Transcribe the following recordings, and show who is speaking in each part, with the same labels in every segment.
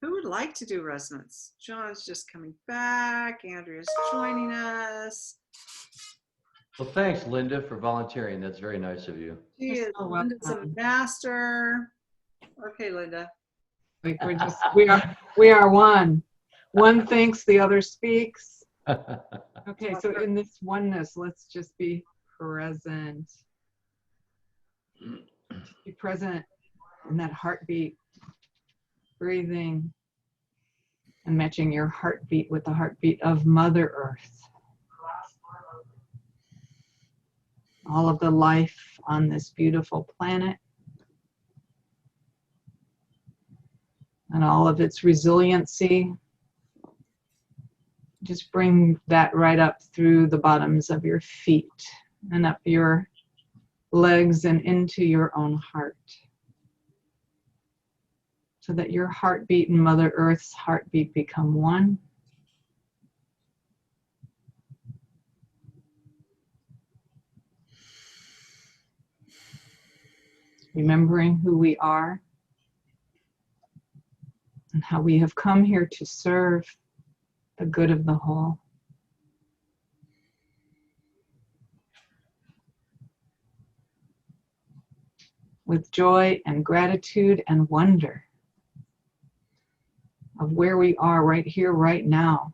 Speaker 1: Who would like to do resonance? John's just coming back. Andrea's joining us.
Speaker 2: Well, thanks, Linda, for volunteering. That's very nice of you.
Speaker 1: She
Speaker 3: You're
Speaker 1: is
Speaker 3: so
Speaker 1: Linda's a
Speaker 3: welcome.
Speaker 1: master. Okay, Linda.
Speaker 3: Like we are one. One thinks, the other speaks. Okay, so in this oneness, let's just be present. Just be present in that heartbeat, breathing, and matching your heartbeat with the heartbeat of Mother Earth. All of the life on this beautiful planet and all of its resiliency. Just bring that right up through the bottoms of your feet and up your legs and into your own heart, so that your heartbeat and Mother Earth's heartbeat become one. Remembering who we are and how we have come here to serve the good of the whole. With joy and gratitude and wonder of where we are right here, right now.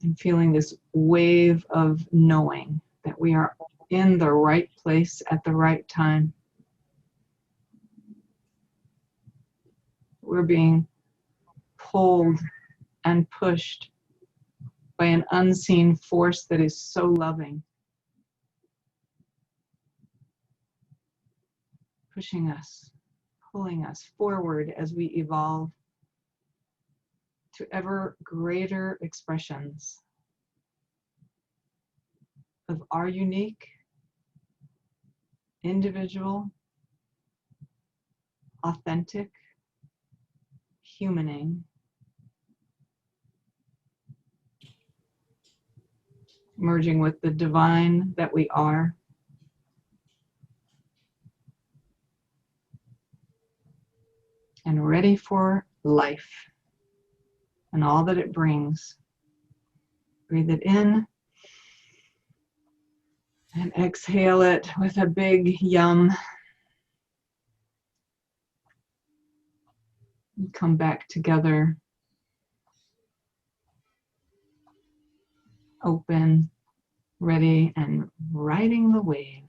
Speaker 3: And feeling this wave of knowing that we are in the right place at the right time. We're being pulled and pushed by an unseen force that is so loving, pushing us, pulling us forward as we evolve to ever greater expressions of our unique, individual, authentic, humaning, merging with the divine that we are, and ready for life and all that it brings. Breathe it in and exhale it with a big yum. And come back together, open, ready, and riding the wave.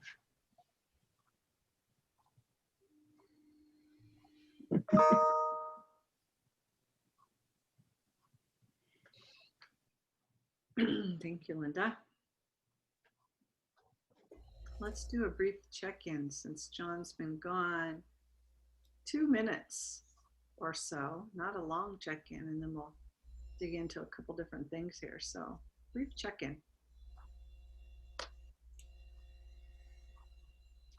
Speaker 1: Thank you, Linda. Let's do a brief check-in since John's been gone. 2 minutes or so, not a long check-in, and then we'll dig into a couple different things here. So, brief check-in.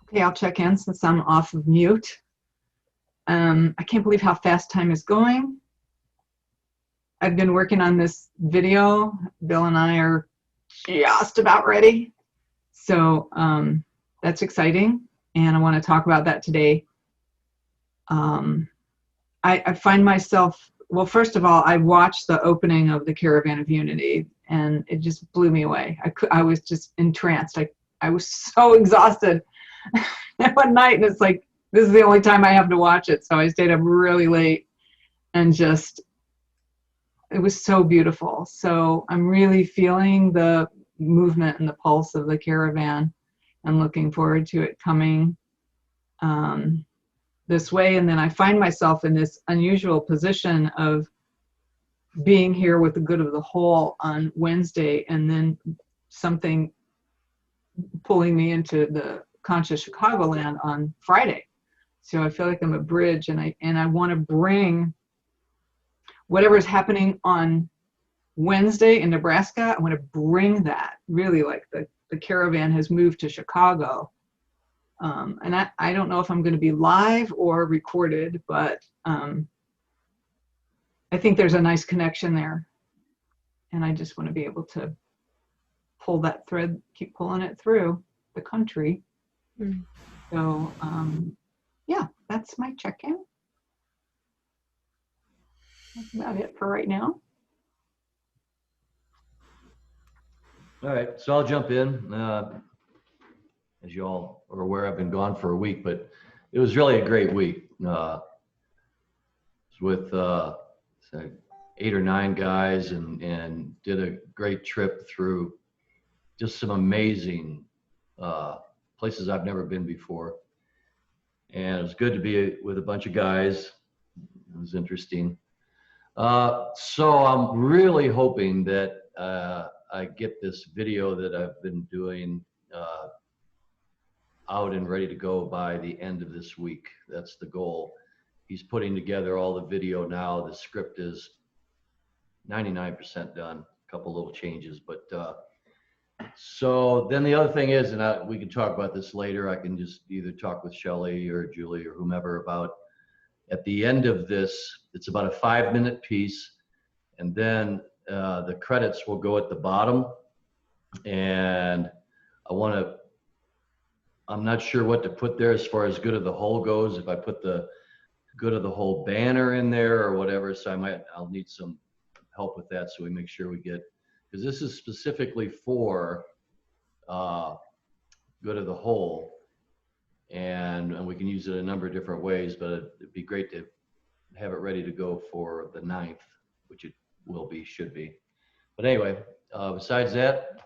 Speaker 3: Okay, I'll check in since I'm off of mute. I can't believe how fast time is going. I've been working on this video. Bill and I are just about ready. So that's exciting, and I want to talk about that today. I find myself, well, first of all, I watched the opening of the Caravan of Unity, and it just blew me away. I was just entranced. I was so exhausted one night, and it's like, this is the only time I have to watch it. So I stayed up really late, and just, it was so beautiful. So I'm really feeling the movement and the pulse of the Caravan, and looking forward to it coming this way. And then I find myself in this unusual position of being here with the good of the whole on Wednesday, and then something pulling me into the conscious Chicagoland on Friday. So I feel like I'm a bridge, and I want to bring whatever's happening on Wednesday in Nebraska. I want to bring that, really, like the Caravan has moved to Chicago. And I don't know if I'm going to be live or recorded, but I think there's a nice connection there. And I just want to be able to pull that thread, keep pulling it through the country.
Speaker 4: Mm.
Speaker 3: So, yeah, that's my check-in. That's about it for right now.
Speaker 2: All right, so I'll jump in. As you all are aware, I've been gone for a week, but it was really a great week. With 8 or 9 guys and did a great trip through just some amazing places I've never been before. And it was good to be with a bunch of guys. It was interesting. So I'm really hoping that I get this video that I've been doing out and ready to go by the end of this week. That's the goal. He's putting together all the video now. The script is 99% done, a couple little changes, but so then the other thing is, and we can talk about this later, I can just either talk with Shelley or Julie or whomever about at the end of this, it's about a 5-minute piece, and then the credits will go at the bottom. And I'm not sure what to put there as far as Good of the Whole goes, if I put the Good of the Whole banner in there or whatever. So I'll need some help with that, so we make sure we get, because this is specifically for Good of the Whole, and we can use it a number of different ways, but it'd be great to have it ready to go for the 9th, which it will be, should be. But anyway, besides that,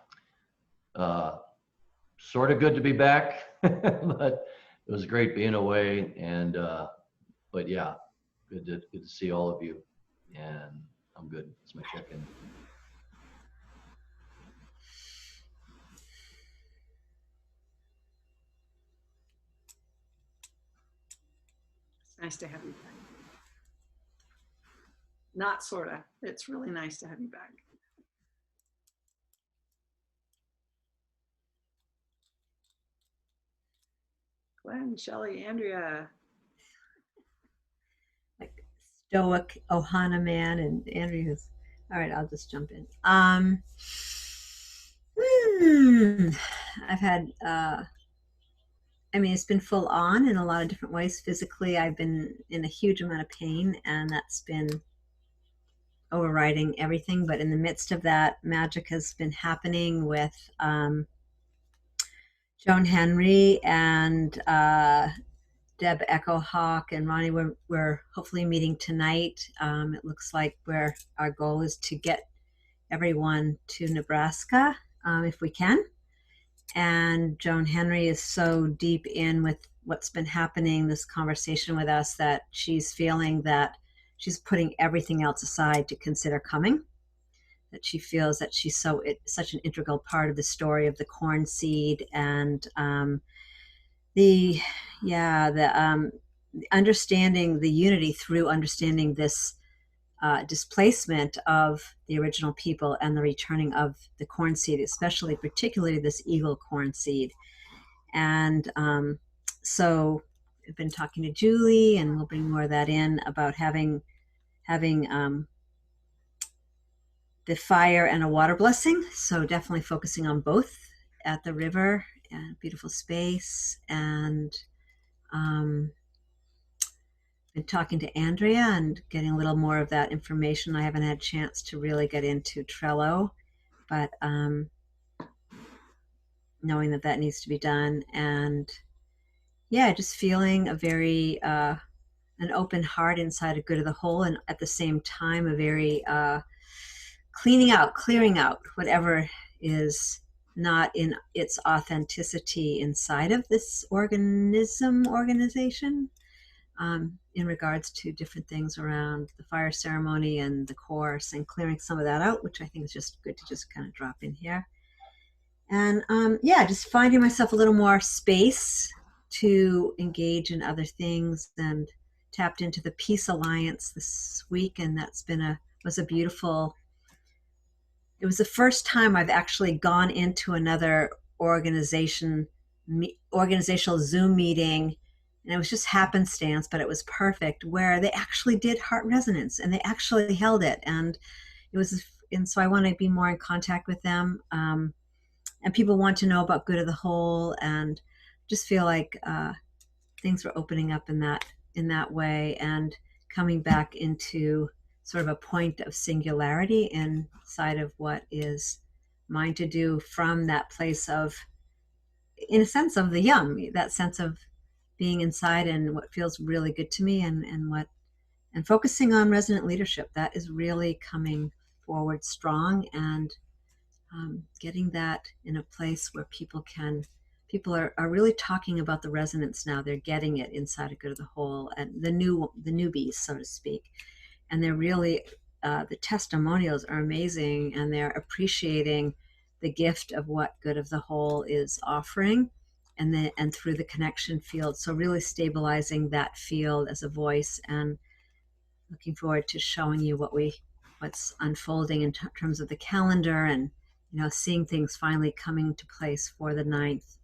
Speaker 2: sort of good to be back, but it was great being away. And but yeah, good to see all of you, and I'm good. That's my check-in.
Speaker 1: It's nice to have you back. Not sorta. It's really nice to have you back. Glenn, Shelley, Andrea.
Speaker 4: Like stoic Ohana man, and Andrea's. All right, I'll just jump in. I've had, it's been full on in a lot of different ways. Physically, I've been in a huge amount of pain, and that's been overriding everything. But in the midst of that, magic has been happening with Joan Henry and Deb Echo Hawk and Ronnie. We're hopefully meeting tonight. It looks like our goal is to get everyone to Nebraska if we can. And Joan Henry is so deep in with what's been happening, this conversation with us, that she's feeling that she's putting everything else aside to consider coming. That she feels that she's such an integral part of the story of the corn seed, and the understanding the unity through understanding this displacement of the original people and the returning of the corn seed, particularly this eagle corn seed. And so I've been talking to Julie, and we'll bring more of that in, about having the fire and a water blessing. So definitely focusing on both at the river, and beautiful space. And been talking to Andrea and getting a little more of that information. I haven't had a chance to really get into Trello, but knowing that needs to be done. And yeah, just feeling a very an open heart inside a Good of the Whole, and at the same time a very clearing out whatever is not in its authenticity inside of this organization, in regards to different things around the fire ceremony and the course, and clearing some of that out, which I think is just good to just kind of drop in here. And just finding myself a little more space to engage in other things, and tapped into the Peace Alliance this week, and that's was a beautiful. It was the first time I've actually gone into another organizational Zoom meeting, and it was just happenstance, but it was perfect, where they actually did heart resonance, and they actually held it, and so I want to be more in contact with them. and people want to know about Good of the Whole, and just feel like things were opening up in that way, and coming back into sort of a point of singularity inside of what is mine to do, from that place of, in a sense, of the young, that sense of being inside and what feels really good to me, and focusing on resonant leadership. That is really coming forward strong, and getting that in a place where people are really talking about the resonance now. They're getting it inside of Good of the Whole, and the newbies, so to speak. And they're really, the testimonials are amazing, and they're appreciating the gift of what Good of the Whole is offering, and through the connection field. So really stabilizing that field as a voice, and looking forward to showing you what's unfolding in terms of the calendar, and seeing things finally coming to place for the 9th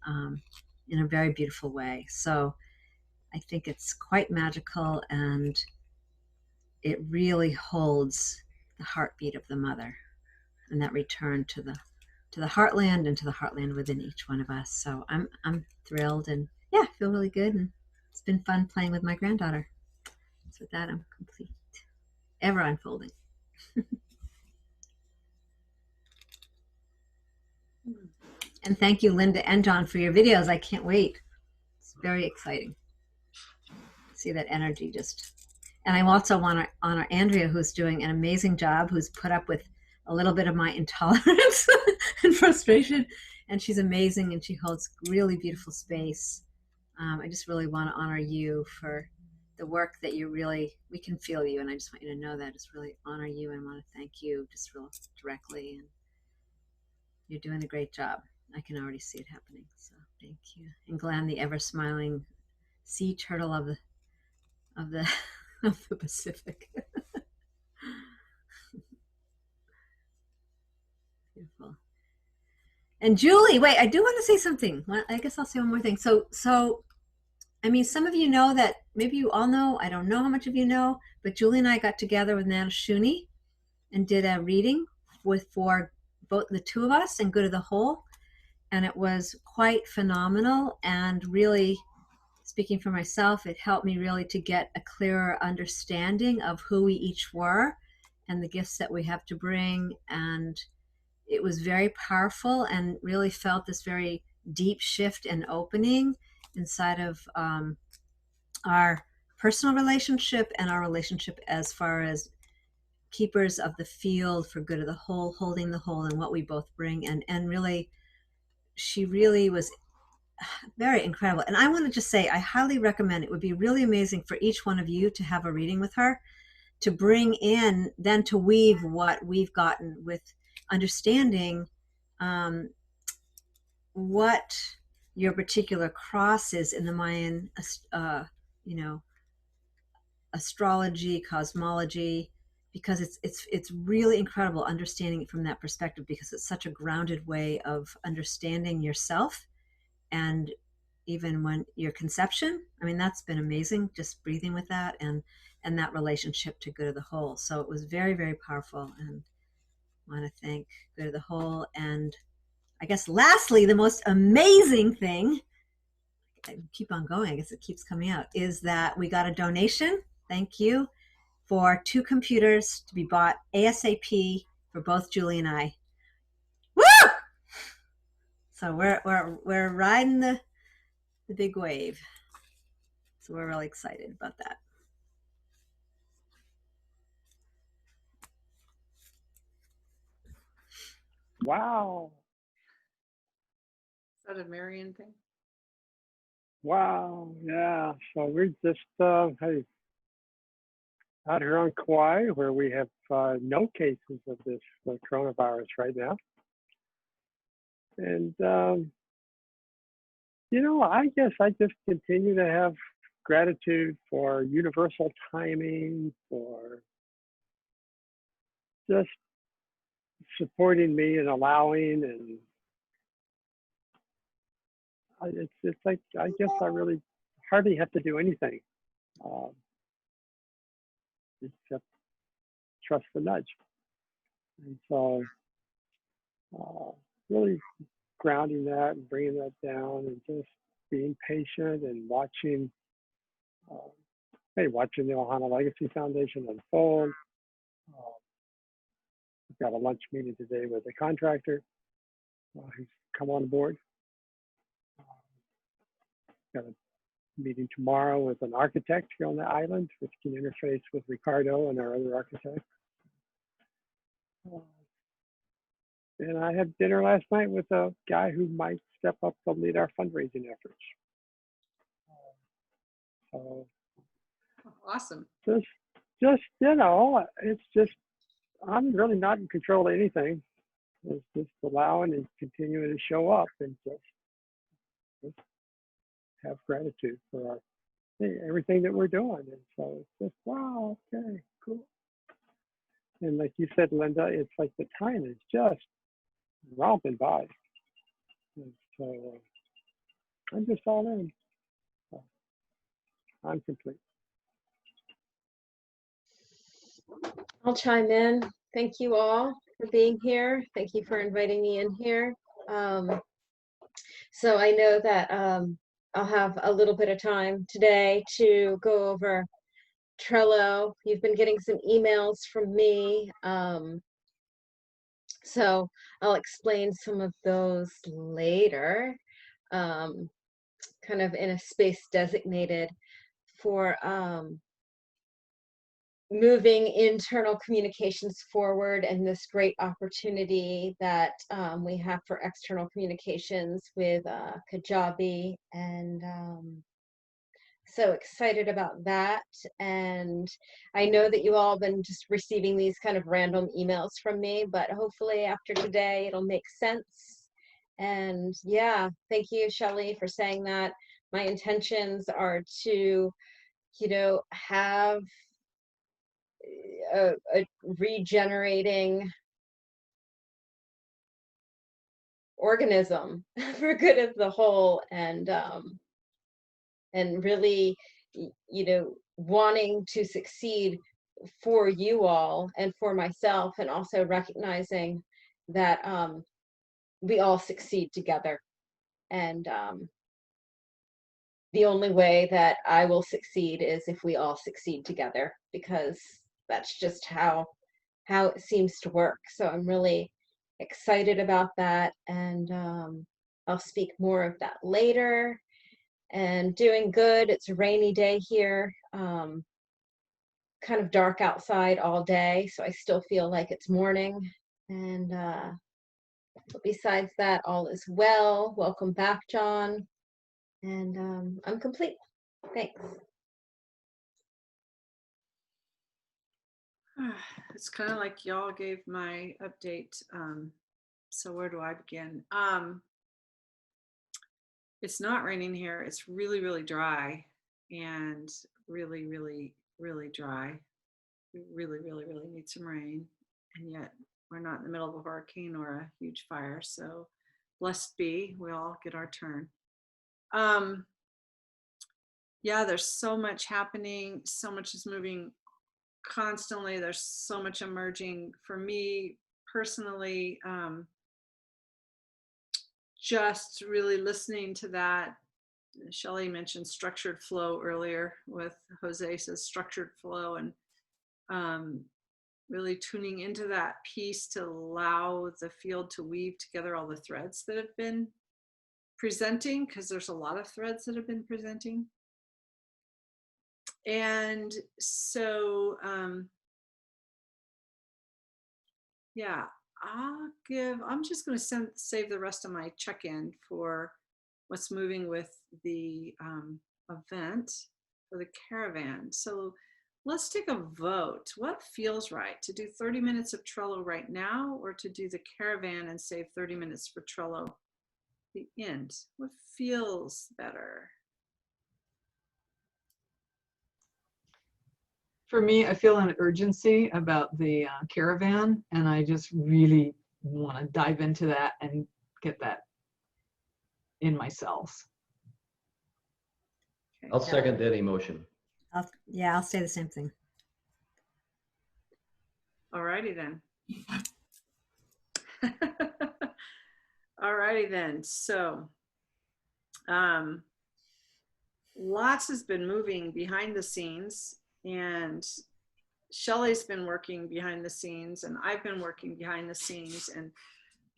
Speaker 4: in a very beautiful way. So I think it's quite magical, and it really holds the heartbeat of the mother, and that return to the heartland, and to the heartland within each one of us. So I'm thrilled, and yeah, I feel really good, and it's been fun playing with my granddaughter. So with that, I'm complete. Ever unfolding. And thank you, Linda and John, for your videos. I can't wait. It's very exciting. See that energy just. And I also want to honor Andrea, who's doing an amazing job, who's put up with a little bit of my intolerance and frustration. And she's amazing, and she holds really beautiful space. I just really want to honor you for the work that we can feel you. And I just want you to know that. I just really honor you, and want to thank you just real directly. And you're doing a great job. I can already see it happening. So thank you. And Glenn, the ever smiling sea turtle of the of the Pacific. Beautiful. And Julie, wait, I do want to say something. I guess I'll say one more thing. So I mean, some of you know that, maybe you all know, I don't know how much of you know, but Julie and I got together with Nana Shuni and did a reading for both the two of us and Good of the Whole. And it was quite phenomenal, and really, speaking for myself, it helped me really to get a clearer understanding of who we each were and the gifts that we have to bring. And it was very powerful, and really felt this very deep shift and opening inside of our personal relationship, and our relationship as far as keepers of the field for Good of the Whole, holding the whole, and what we both bring. And really, she really was very incredible. And I want to just say, I highly recommend, it would be really amazing for each one of you to have a reading with her, to bring in, then to weave what we've gotten with understanding what your particular cross is in the Mayan, astrology, cosmology, because it's really incredible understanding it from that perspective, because it's such a grounded way of understanding yourself. And even when your conception, I mean, that's been amazing, just breathing with that, and that relationship to Good of the Whole. So it was very, very powerful, and I want to thank Good of the Whole. And I guess lastly, the most amazing thing, I keep on going, I guess it keeps coming out, is that we got a donation, thank you, for 2 computers to be bought ASAP for both Julie and I. Woo! So we're riding the big wave. So we're really excited about that.
Speaker 5: Wow.
Speaker 1: Is that a Marion thing?
Speaker 5: Wow. Yeah. So we're just hey, out here on Kauai, where we have no cases of this coronavirus right now. And, I guess I just continue to have gratitude for universal timing, for just supporting me and allowing. And it's like, I guess I really hardly have to do anything except trust the nudge. And so really grounding that and bringing that down and just being patient and watching, watching the Ohana Legacy Foundation unfold. We've got a lunch meeting today with a contractor who's come on board. Got a meeting tomorrow with an architect here on the island, which can interface with Ricardo and our other architects. And I had dinner last night with a guy who might step up to lead our fundraising efforts. So
Speaker 1: Awesome.
Speaker 5: just you know, it's just, I'm really not in control of anything. It's just allowing and continuing to show up and just have gratitude for everything that we're doing. And so it's just, wow, okay, cool. And like you said, Linda, it's like the time is just romping by. And so I'm just all in. So I'm complete.
Speaker 6: I'll chime in. Thank you all for being here. Thank you for inviting me in here. So I know that I'll have a little bit of time today to go over Trello. You've been getting some emails from me. So I'll explain some of those later, kind of in a space designated for moving internal communications forward and this great opportunity that we have for external communications with Kajabi, and so excited about that. And I know that you all have been just receiving these kind of random emails from me, but hopefully after today it'll make sense. And yeah, thank you, Shelley, for saying that. My intentions are to, you know, have a regenerating organism for good of the whole, and really, you know, wanting to succeed for you all and for myself, and also recognizing that we all succeed together. And the only way that I will succeed is if we all succeed together, because that's just how it seems to work. So I'm really excited about that, and I'll speak more of that later. And doing good. It's a rainy day here, kind of dark outside all day, so I still feel like it's morning. And but besides that, all is well. Welcome back, John. And I'm complete. Thanks.
Speaker 1: It's kind of like y'all gave my update. So where do I begin? It's not raining here. It's really, really dry, and really, really, really dry. We really, really, really need some rain. And yet we're not in the middle of a hurricane or a huge fire. So blessed be, we all get our turn. Yeah, there's so much happening. So much is moving constantly. There's so much emerging for me personally. Just really listening to that. Shelley mentioned structured flow earlier with Jose, says structured flow, and really tuning into that piece to allow the field to weave together all the threads that have been presenting, because there's a lot of threads that have been presenting. And so, yeah, I'm just going to save the rest of my check-in for what's moving with the event for the caravan. So let's take a vote. What feels right? To do 30 minutes of Trello right now, or to do the caravan and save 30 minutes for Trello at the end? What feels better?
Speaker 3: For me, I feel an urgency about the caravan, and I just really want to dive into that and get that in myself.
Speaker 1: Okay.
Speaker 2: I'll second that emotion.
Speaker 4: I'll say the same thing.
Speaker 1: All righty then. All righty then. So, lots has been moving behind the scenes, and Shelley's been working behind the scenes, and I've been working behind the scenes and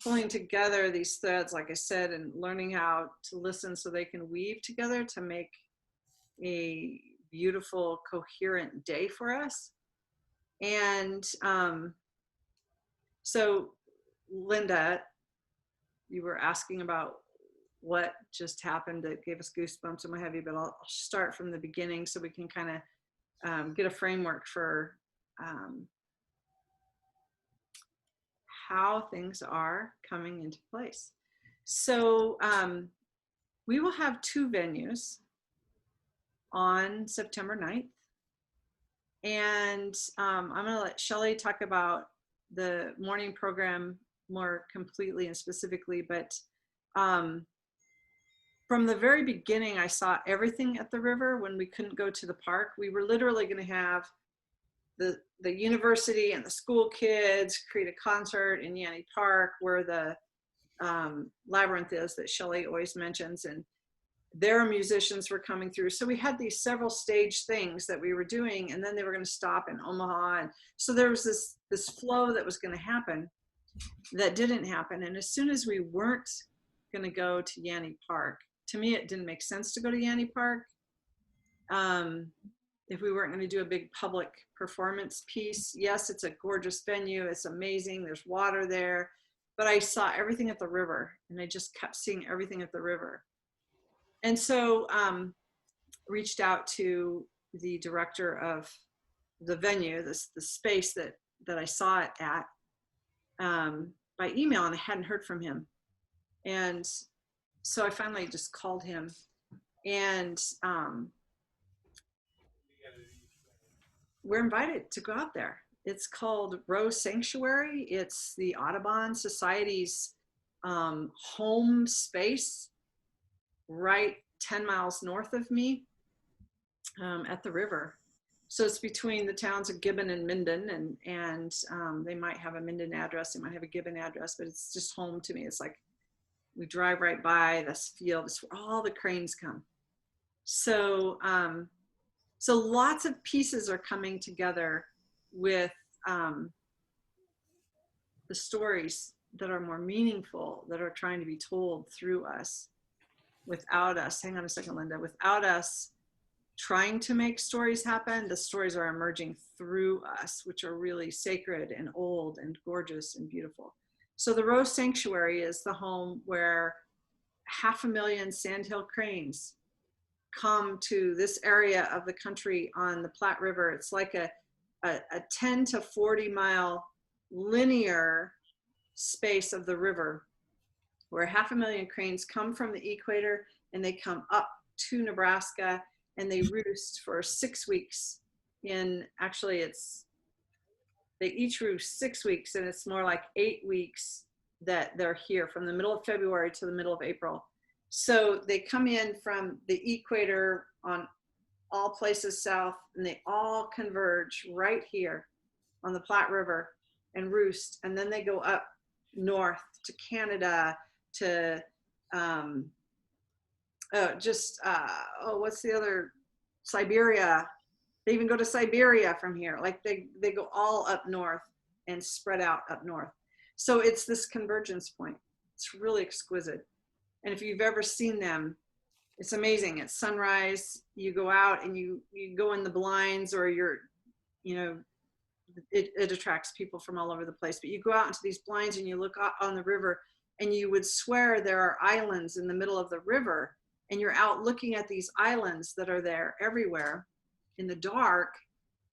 Speaker 1: pulling together these threads, like I said, and learning how to listen so they can weave together to make a beautiful, coherent day for us. And so, Linda, you were asking about what just happened that gave us goosebumps and what have you, but I'll start from the beginning so we can kind of get a framework for how things are coming into place. So we will have 2 venues on September 9th. And I'm going to let Shelley talk about the morning program more completely and specifically, but from the very beginning, I saw everything at the river. When we couldn't go to the park, we were literally going to have the university and the school kids create a concert in Yanni Park, where the labyrinth is that Shelley always mentions, and their musicians were coming through. So we had these several stage things that we were doing, and then they were going to stop in Omaha. And so there was this flow that was going to happen that didn't happen. And as soon as we weren't going to go to Yanni Park, to me, it didn't make sense to go to Yanni Park. If we weren't going to do a big public performance piece, yes, it's a gorgeous venue. It's amazing. There's water there, but I saw everything at the river, and I just kept seeing everything at the river. And so reached out to the director of the venue, the space that I saw it at, by email, and I hadn't heard from him. And so I finally just called him, and we're invited to go out there. It's called Rose Sanctuary. It's the Audubon Society's home space, right 10 miles north of me, at the river. So it's between the towns of Gibbon and Minden, and they might have a Minden address, they might have a Gibbon address, but it's just home to me. It's like we drive right by this field. It's where all the cranes come. So so lots of pieces are coming together with the stories that are more meaningful, that are trying to be told through us, without us. Hang on a second, Linda. Without us trying to make stories happen, the stories are emerging through us, which are really sacred and old and gorgeous and beautiful. So the Rose Sanctuary is the home where 500,000 sandhill cranes come to this area of the country on the Platte River. It's like a 10 to 40 mile linear space of the river where 500,000 cranes come from the equator, and they come up to Nebraska, and they roost for 6 weeks. Actually, they each roost 6 weeks, and it's more like 8 weeks that they're here, from the middle of February to the middle of April. So they come in from the equator on all places south, and they all converge right here on the Platte River and roost. And then they go up north to Canada, to what's the other, Siberia. They even go to Siberia from here. Like they go all up north and spread out up north. So it's this convergence point. It's really exquisite. And if you've ever seen them, it's amazing. At sunrise, you go out and you go in the blinds, or it attracts people from all over the place. But you go out into these blinds and you look out on the river, and you would swear there are islands in the middle of the river, and you're out looking at these islands that are there everywhere in the dark.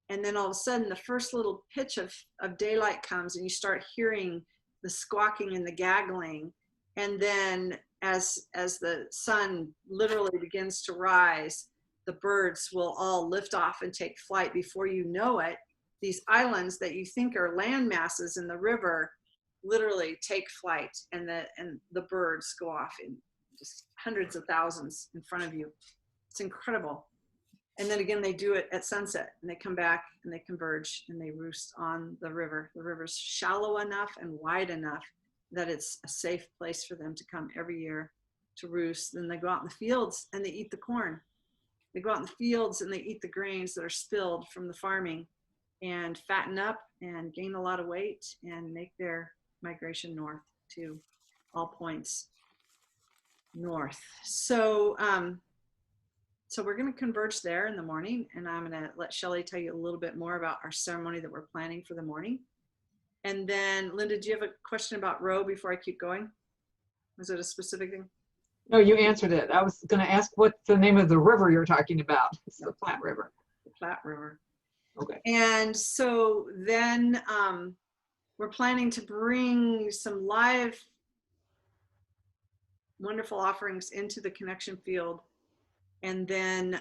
Speaker 1: And then all of a sudden, the first little pitch of daylight comes, and you start hearing the squawking and the gaggling. And then as the sun literally begins to rise, the birds will all lift off and take flight. Before you know it, these islands that you think are land masses in the river literally take flight, and the birds go off in just hundreds of thousands in front of you. It's incredible. And then again, they do it at sunset, and they come back and they converge and they roost on the river. The river's shallow enough and wide enough that it's a safe place for them to come every year to roost. Then they go out in the fields and they eat the corn. They go out in the fields and they eat the grains that are spilled from the farming and fatten up and gain a lot of weight and make their migration north to all points north. So, so we're going to converge there in the morning, and I'm going to let Shelley tell you a little bit more about our ceremony that we're planning for the morning. And then, Linda, do you have a question about Roe before I keep going? Was it a specific thing?
Speaker 3: No, you answered it. I was going to ask what the name of the river you're talking about. It's the Platte River.
Speaker 1: The Platte River.
Speaker 3: Okay.
Speaker 1: And so then we're planning to bring some live wonderful offerings into the connection field, and then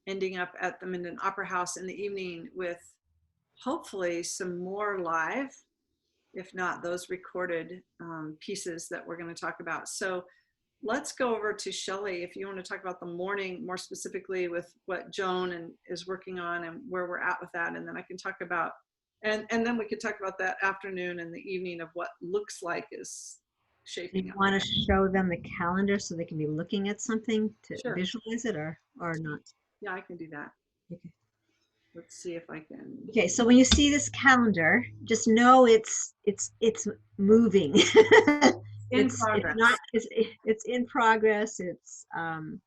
Speaker 1: ending up at the Minden Opera House in the evening with hopefully some more live, if not those recorded pieces that we're going to talk about. So let's go over to Shelley if you want to talk about the morning more specifically with what Joan is working on and where we're at with that. And then I can talk about, and then we could talk about that afternoon and the evening of what looks like is shaping
Speaker 4: You
Speaker 1: up.
Speaker 4: want to show them the calendar so they can be looking at something to
Speaker 1: Sure.
Speaker 4: visualize it, or not?
Speaker 1: Yeah, I can do that.
Speaker 4: Okay.
Speaker 1: Let's see if I can.
Speaker 4: Okay, so when you see this calendar, just know it's moving.
Speaker 1: In
Speaker 4: It's
Speaker 1: progress.
Speaker 4: not. It's in progress. It's you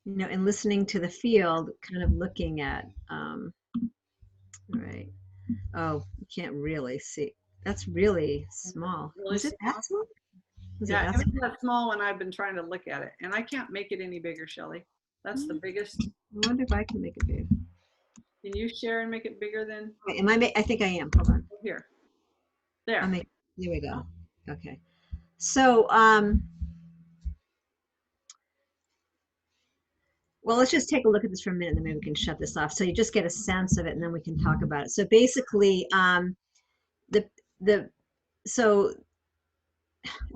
Speaker 4: know, and listening to the field, kind of looking at. Right. Oh, you can't really see. That's really small.
Speaker 1: Really
Speaker 4: Is it that small? Is it
Speaker 1: Yeah,
Speaker 4: that
Speaker 1: it
Speaker 4: small?
Speaker 1: was that small when I've been trying to look at it, and I can't make it any bigger, Shelley. That's the biggest.
Speaker 4: I wonder if I can make it big.
Speaker 1: Can you share and make it bigger than
Speaker 4: Wait, am I? I think I am. Hold on.
Speaker 1: here? There.
Speaker 4: I'll make. There we go. Okay. So, well, let's just take a look at this for a minute, and then maybe we can shut this off. So you just get a sense of it, and then we can talk about it. So basically, so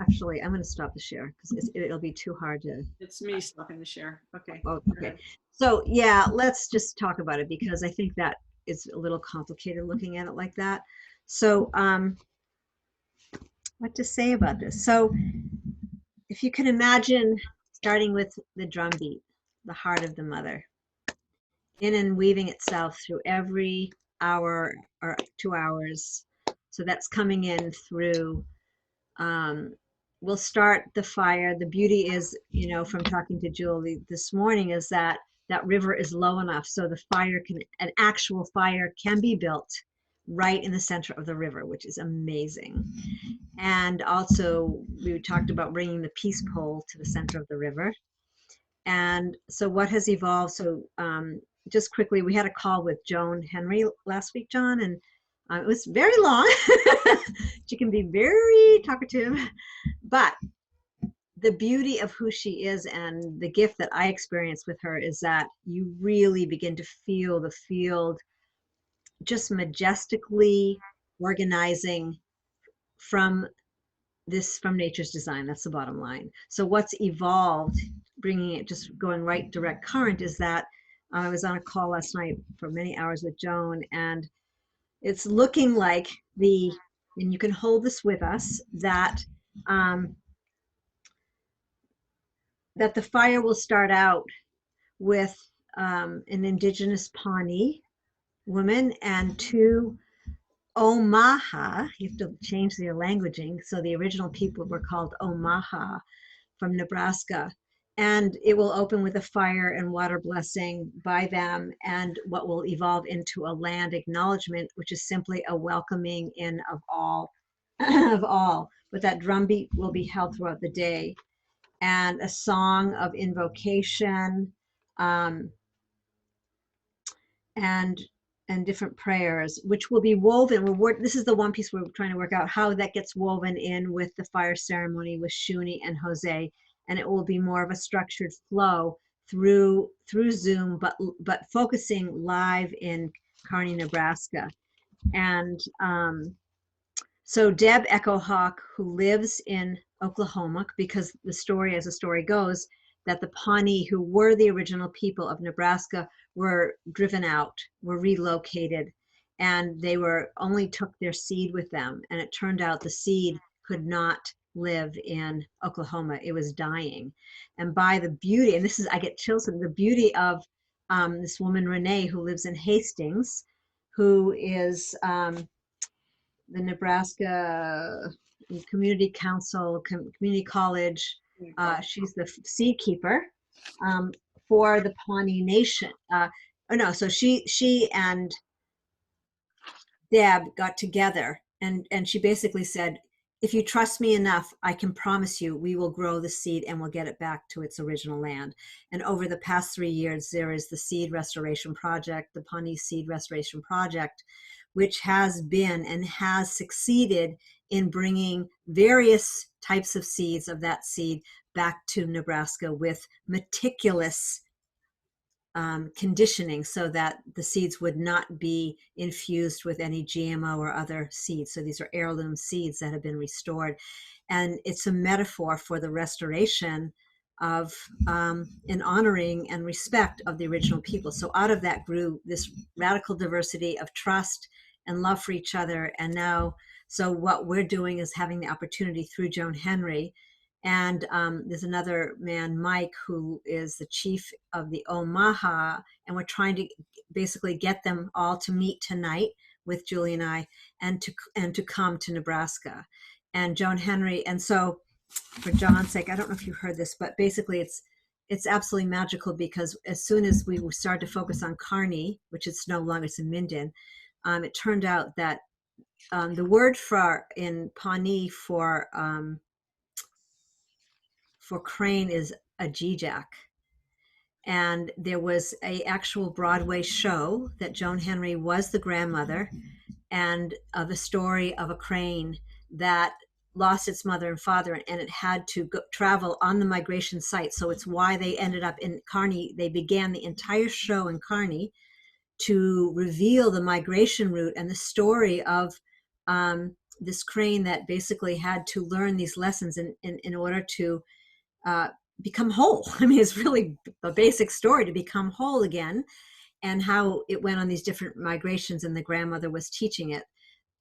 Speaker 4: actually, I'm going to stop the share because it'll be too hard to.
Speaker 1: It's me stopping the share. Okay.
Speaker 4: Oh,
Speaker 1: Go
Speaker 4: okay.
Speaker 1: ahead.
Speaker 4: So yeah, let's just talk about it because I think that is a little complicated looking at it like that. So, what to say about this? So, if you can imagine starting with the drum beat, the heart of the mother, in and weaving itself through every hour or 2 hours. So that's coming in through. We'll start the fire. The beauty is, you know, from talking to Julie this morning, is that that river is low enough so the fire can, an actual fire can be built right in the center of the river, which is amazing. And also we talked about bringing the peace pole to the center of the river. And so what has evolved, so just quickly, we had a call with Joan Henry last week, John, and it was very long. She can be very talkative, but the beauty of who she is and the gift that I experienced with her is that you really begin to feel the field just majestically organizing from nature's design. That's the bottom line. So what's evolved, bringing it, just going right direct current, is that I was on a call last night for many hours with Joan, and it's looking like and you can hold this with us, that that the fire will start out with an indigenous Pawnee woman and 2 Omaha. You have to change the languaging. So the original people were called Omaha from Nebraska. And it will open with a fire and water blessing by them, and what will evolve into a land acknowledgement, which is simply a welcoming in of all, of all. But that drumbeat will be held throughout the day, and a song of invocation, and different prayers, which will be woven. This is the one piece we're trying to work out how that gets woven in with the fire ceremony with Shuni and Jose, and it will be more of a structured flow through Zoom, but focusing live in Kearney, Nebraska. And so Deb Echo Hawk, who lives in Oklahoma, because the story, as the story goes, that the Pawnee, who were the original people of Nebraska, were driven out, were relocated, and they only took their seed with them. And it turned out the seed could not live in Oklahoma. It was dying. And by the beauty, and this is, I get chills at the beauty of this woman, Renee, who lives in Hastings, who is the Nebraska Community Council, Community College. She's the seed keeper for the Pawnee Nation. So she and Deb got together, and she basically said, if you trust me enough, I can promise you we will grow the seed and we'll get it back to its original land. And over the past 3 years, there is the Seed Restoration Project, the Pawnee Seed Restoration Project, which has been and has succeeded in bringing various types of seeds of that seed back to Nebraska with meticulous conditioning so that the seeds would not be infused with any GMO or other seeds. So these are heirloom seeds that have been restored. And it's a metaphor for the restoration of an honoring and respect of the original people. So out of that grew this radical diversity of trust and love for each other. And now, so what we're doing is having the opportunity through Joan Henry. And there's another man, Mike, who is the chief of the Omaha, and we're trying to basically get them all to meet tonight with Julie and I, and to come to Nebraska. And Joan Henry, and so for John's sake, I don't know if you heard this, but basically it's absolutely magical, because as soon as we started to focus on Kearney, which is no longer, it's in Minden, it turned out that the word in Pawnee for crane is a jejak. And there was a actual Broadway show that Joan Henry was the grandmother, and of a story of a crane that lost its mother and father, and it had to travel on the migration site. So it's why they ended up in Kearney. They began the entire show in Kearney to reveal the migration route and the story of this crane that basically had to learn these lessons in order to become whole. I mean, it's really a basic story, to become whole again, and how it went on these different migrations, and the grandmother was teaching it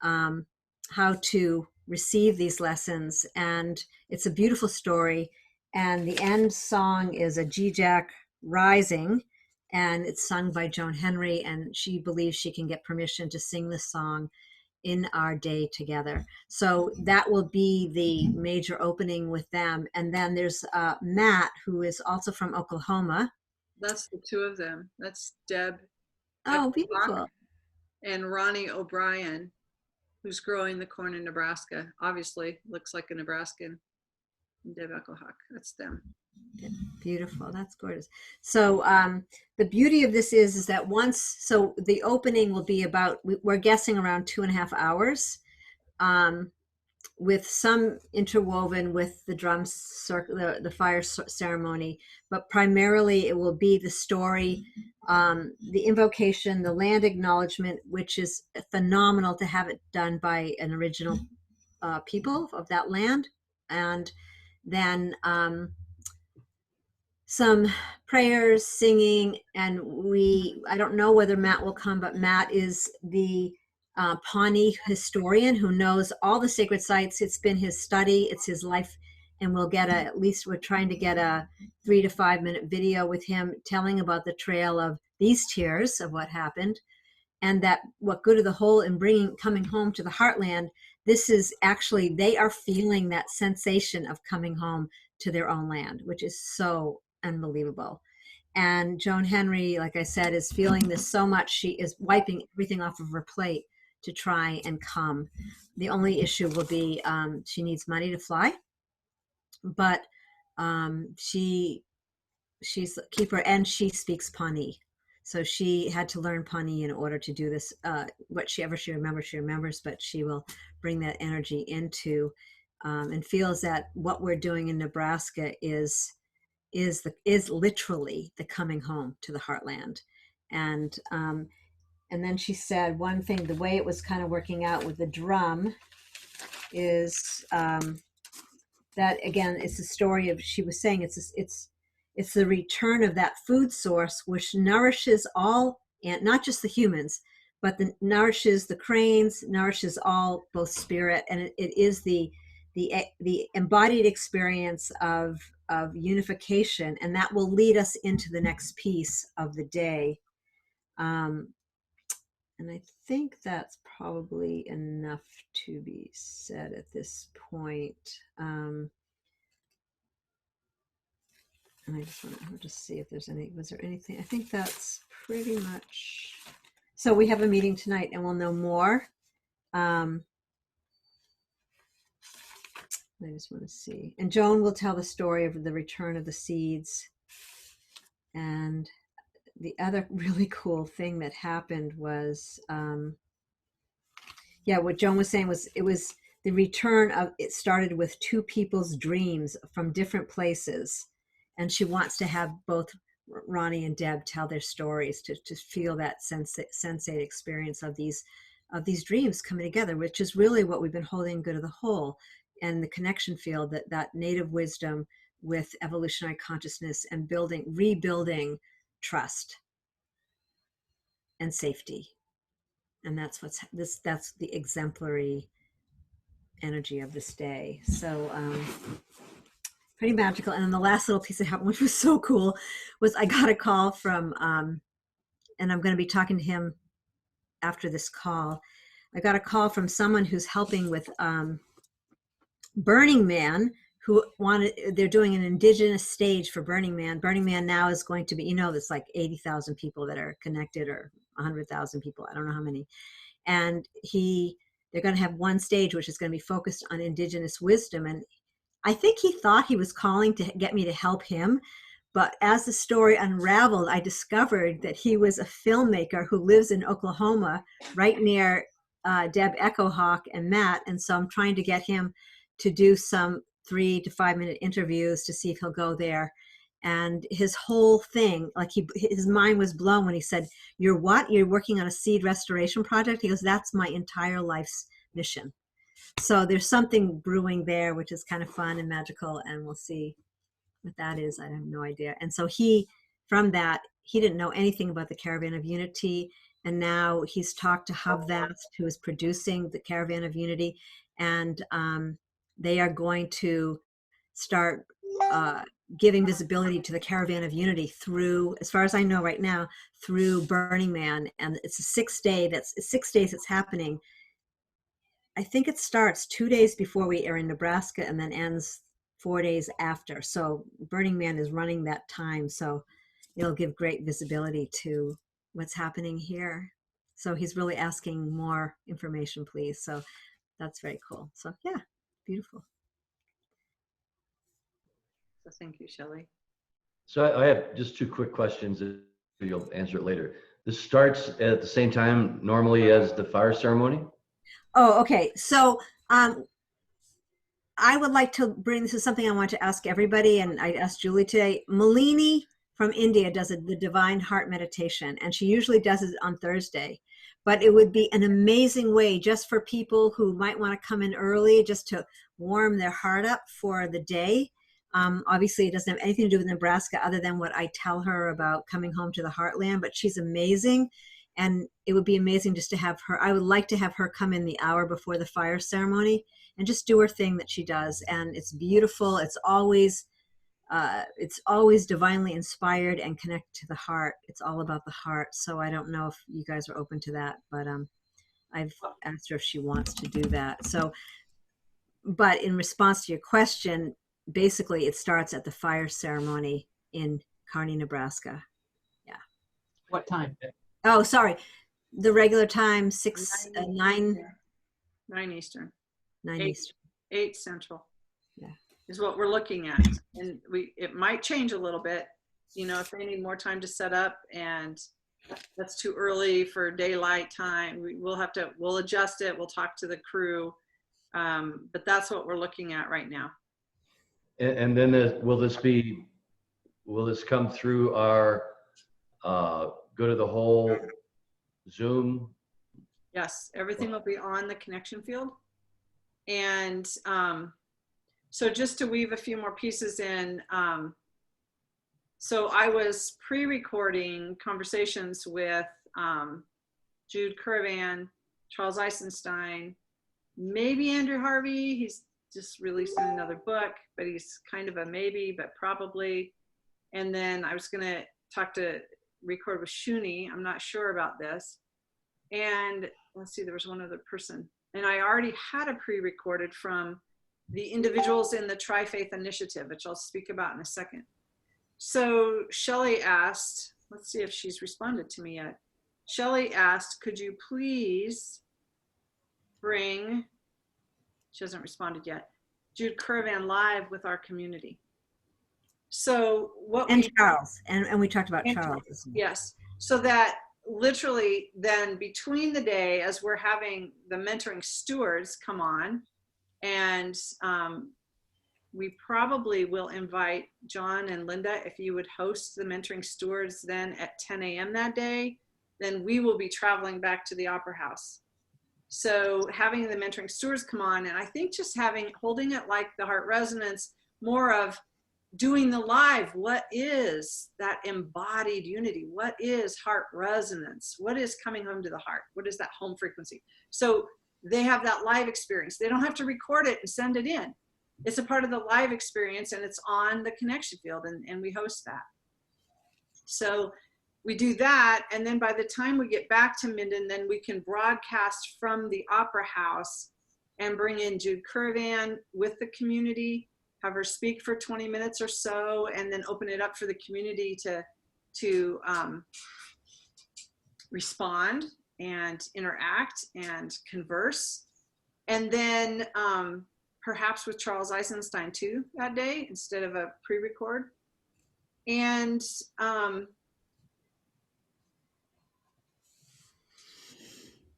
Speaker 4: how to receive these lessons. And it's a beautiful story. And the end song is a jejak rising, and it's sung by Joan Henry, and she believes she can get permission to sing this song in our day together. So that will be the major opening with them. And then there's Matt, who is also from Oklahoma.
Speaker 1: That's the two of them. That's Deb
Speaker 4: Oh, beautiful.
Speaker 1: and Ronnie O'Brien, who's growing the corn in Nebraska. Obviously, looks like a Nebraskan. Deb Eckelhawk, that's them.
Speaker 4: Beautiful. That's gorgeous. So the beauty of this is that so the opening will be about, we're guessing around 2.5 hours, with some interwoven with the drum circle, the fire ceremony, but primarily it will be the story, the invocation, the land acknowledgement, which is phenomenal to have it done by an original people of that land. And then some prayers, singing, and I don't know whether Matt will come, but Matt is the Pawnee historian who knows all the sacred sites. It's been his study, it's his life, and we'll get at least we're trying to get a 3 to 5 minute video with him telling about the trail of these tears of what happened, and that what good of the whole in coming home to the heartland. This is actually, they are feeling that sensation of coming home to their own land, which is so unbelievable. And Joan Henry, like I said, is feeling this so much, she is wiping everything off of her plate to try and come. The only issue will be she needs money to fly, but she's a keeper, and she speaks Pawnee. So she had to learn Pawnee in order to do this. Whatever she remembers, but she will bring that energy into and feels that what we're doing in Nebraska is literally the coming home to the heartland. And then she said one thing, the way it was kind of working out with the drum is that, again, it's a story of, she was saying it's the return of that food source which nourishes all, and not just the humans, but nourishes the cranes, nourishes all, both spirit, and it is the the embodied experience of unification, and that will lead us into the next piece of the day. And I think that's probably enough to be said at this point. And I just want to just see if there's was there anything? I think that's pretty much. So we have a meeting tonight and we'll know more. I just want to see. And Joan will tell the story of the return of the seeds. And the other really cool thing that happened was, what Joan was saying was it was the return of, it started with two people's dreams from different places. And she wants to have both Ronnie and Deb tell their stories to feel that sensate experience of these dreams coming together, which is really what we've been holding good of the whole, and the connection field, that native wisdom with evolutionary consciousness and rebuilding trust and safety. And that's that's the exemplary energy of this day. So pretty magical. And then the last little piece that happened, which was so cool, was I got a call from, and I'm going to be talking to him after this call. I got a call from someone who's helping with Burning Man, they're doing an indigenous stage for Burning Man. Burning Man now is going to be, there's like 80,000 people that are connected, or 100,000 people. I don't know how many. And they're going to have one stage, which is going to be focused on indigenous wisdom. And I think he thought he was calling to get me to help him. But as the story unraveled, I discovered that he was a filmmaker who lives in Oklahoma, right near Deb Echohawk and Matt. And so I'm trying to get him to do some 3 to 5 minute interviews to see if he'll go there. And his whole thing, like his mind was blown when he said, "You're what? You're working on a seed restoration project?" He goes, "That's my entire life's mission." So there's something brewing there, which is kind of fun and magical, and we'll see what that is. I have no idea. And so from that, he didn't know anything about the Caravan of Unity, and now he's talked to Havvast, who is producing the Caravan of Unity, and they are going to start giving visibility to the Caravan of Unity through, as far as I know right now, through Burning Man. And it's 6 days it's happening. I think it starts 2 days before we are in Nebraska and then ends 4 days after. So Burning Man is running that time. So it'll give great visibility to what's happening here. So he's really asking more information, please. So that's very cool. So yeah, beautiful.
Speaker 1: So thank you, Shelley.
Speaker 2: So I have just 2 quick questions. You'll answer it later. This starts at the same time normally as the fire ceremony?
Speaker 4: Oh, okay. So I would like to this is something I want to ask everybody, and I asked Julie today. Malini from India does the Divine Heart Meditation, and she usually does it on Thursday. But it would be an amazing way just for people who might want to come in early, just to warm their heart up for the day. Obviously, it doesn't have anything to do with Nebraska other than what I tell her about coming home to the heartland, but she's amazing. And it would be amazing just to have her. I would like to have her come in the hour before the fire ceremony and just do her thing that she does. And it's beautiful. It's always divinely inspired and connected to the heart. It's all about the heart. So I don't know if you guys are open to that, but I've asked her if she wants to do that. So, but in response to your question, basically it starts at the fire ceremony in Kearney, Nebraska. Yeah.
Speaker 3: What time?
Speaker 4: Oh, sorry. The regular time, 9
Speaker 1: Eastern.
Speaker 4: 9
Speaker 1: 8,
Speaker 4: Eastern.
Speaker 1: 8 Central.
Speaker 4: Yeah.
Speaker 1: Is what we're looking at. And it might change a little bit, if they need more time to set up and that's too early for daylight time. We'll adjust it. We'll talk to the crew. But that's what we're looking at right now.
Speaker 2: And then will this come through our go to the whole Zoom?
Speaker 1: Yes, everything will be on the connection field. And so just to weave a few more pieces in, so I was pre-recording conversations with Jude Caravan, Charles Eisenstein, maybe Andrew Harvey. He's just releasing another book, but he's kind of a maybe, but probably. And then I was going to record with Shuni. I'm not sure about this. And let's see, there was one other person. And I already had a pre-recorded from the individuals in the Tri-Faith Initiative, which I'll speak about in a second. So Shelley asked, let's see if she's responded to me yet. Shelley asked, could you please bring, she hasn't responded yet, Jude Currivan live with our community. So what
Speaker 4: And
Speaker 1: we,
Speaker 4: Charles, and we talked about
Speaker 1: and
Speaker 4: Charles.
Speaker 1: yes, so that literally then between the day as we're having the mentoring stewards come on, and we probably will invite John and Linda, if you would host the mentoring stewards then at 10 a.m. that day, then we will be traveling back to the Opera House. So having the mentoring stewards come on, and I think just holding it like the Heart Resonance, more of doing the live. What is that embodied unity? What is heart resonance? What is coming home to the heart? What is that home frequency? So they have that live experience. They don't have to record it and send it in. It's a part of the live experience, and it's on the connection field, and we host that. So we do that, and then by the time we get back to Minden, then we can broadcast from the Opera House and bring in Jude Currivan with the community, have her speak for 20 minutes or so, and then open it up for the community to respond and interact and converse. And then perhaps with Charles Eisenstein too that day, instead of a pre-record. And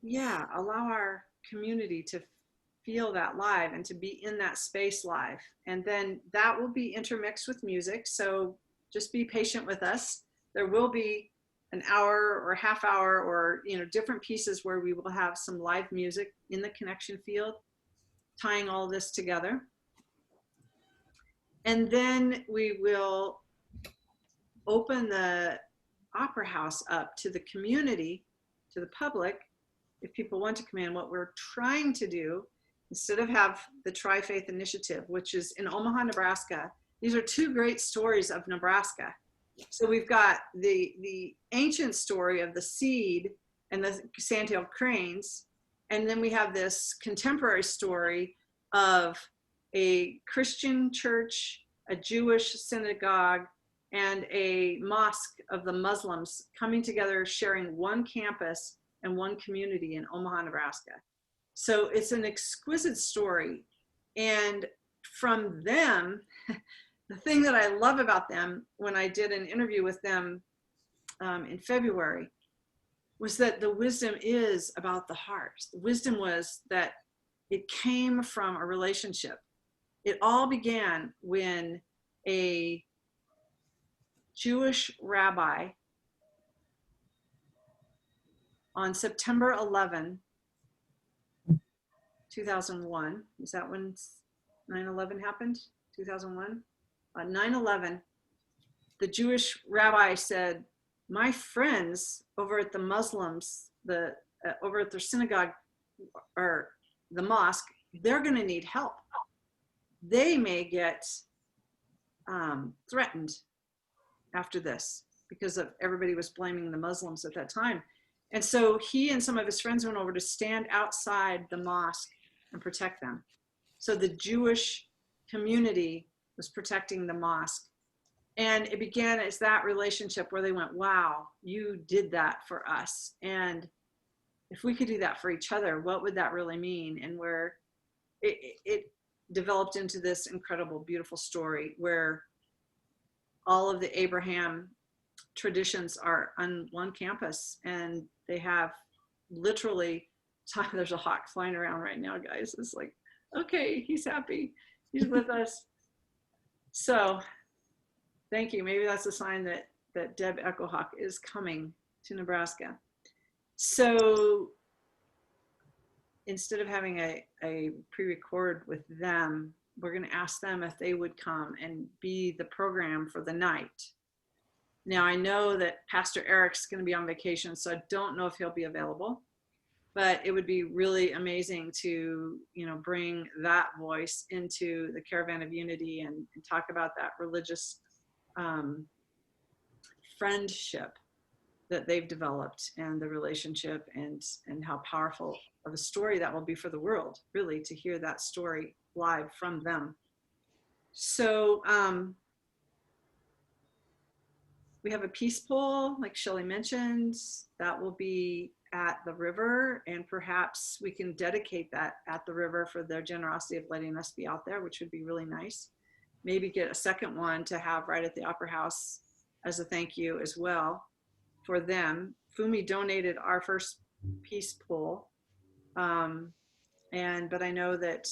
Speaker 1: yeah, allow our community to feel that live and to be in that space live. And then that will be intermixed with music. So just be patient with us. There will be an hour or a half hour or, you know, different pieces where we will have some live music in the connection field, tying all this together. And then we will open the Opera House up to the community, to the public, if people want to come in. What we're trying to do, instead of have the Tri-Faith Initiative, which is in Omaha, Nebraska, these are two great stories of Nebraska. So we've got the ancient story of the seed and the sandhill cranes, and then we have this contemporary story of a Christian church, a Jewish synagogue, and a mosque of the Muslims coming together, sharing one campus and one community in Omaha, Nebraska. So it's an exquisite story. And from them, the thing that I love about them, when I did an interview with them in February, was that the wisdom is about the heart. The wisdom was that it came from a relationship. It all began when a Jewish rabbi on September 11, 2001, is that when 9/11 happened? 2001? On 9/11, the Jewish rabbi said, my friends over at the Muslims, over at their synagogue or the mosque, they're going to need help. They may get threatened after this because of everybody was blaming the Muslims at that time. And so he and some of his friends went over to stand outside the mosque and protect them. So the Jewish community was protecting the mosque. And it began as that relationship where they went, wow, you did that for us. And if we could do that for each other, what would that really mean? And where it developed into this incredible, beautiful story where all of the Abraham traditions are on one campus, and they have literally, there's a hawk flying around right now, guys. It's like, okay, he's happy. He's with us. So thank you. Maybe that's a sign that Deb Echohawk is coming to Nebraska. So instead of having a pre-record with them, we're going to ask them if they would come and be the program for the night. Now, I know that Pastor Eric's going to be on vacation, so I don't know if he'll be available. but it would be really amazing to, you know, bring that voice into the Caravan of Unity and talk about that religious friendship that they've developed and the relationship and how powerful of a story that will be for the world, really, to hear that story live from them. So we have a peace poll, like Shelley mentioned, that will be at the river, and perhaps we can dedicate that at the river for their generosity of letting us be out there, which would be really nice. Maybe get a second one to have right at the Opera House as a thank you as well for them. Fumi donated our first peace poll, but I know that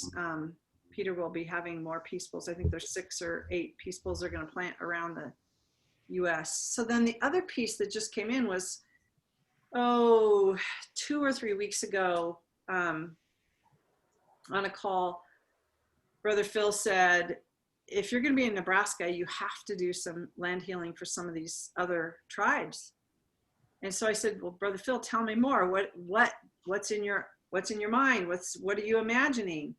Speaker 1: Peter will be having more peace polls. I think there's 6 or 8 peace polls they're going to plant around the US. So then the other piece that just came in was, 2 or 3 weeks ago, on a call, Brother Phil said, if you're going to be in Nebraska, you have to do some land healing for some of these other tribes. And so I said, well, Brother Phil, tell me more. What's in your mind? What are you imagining?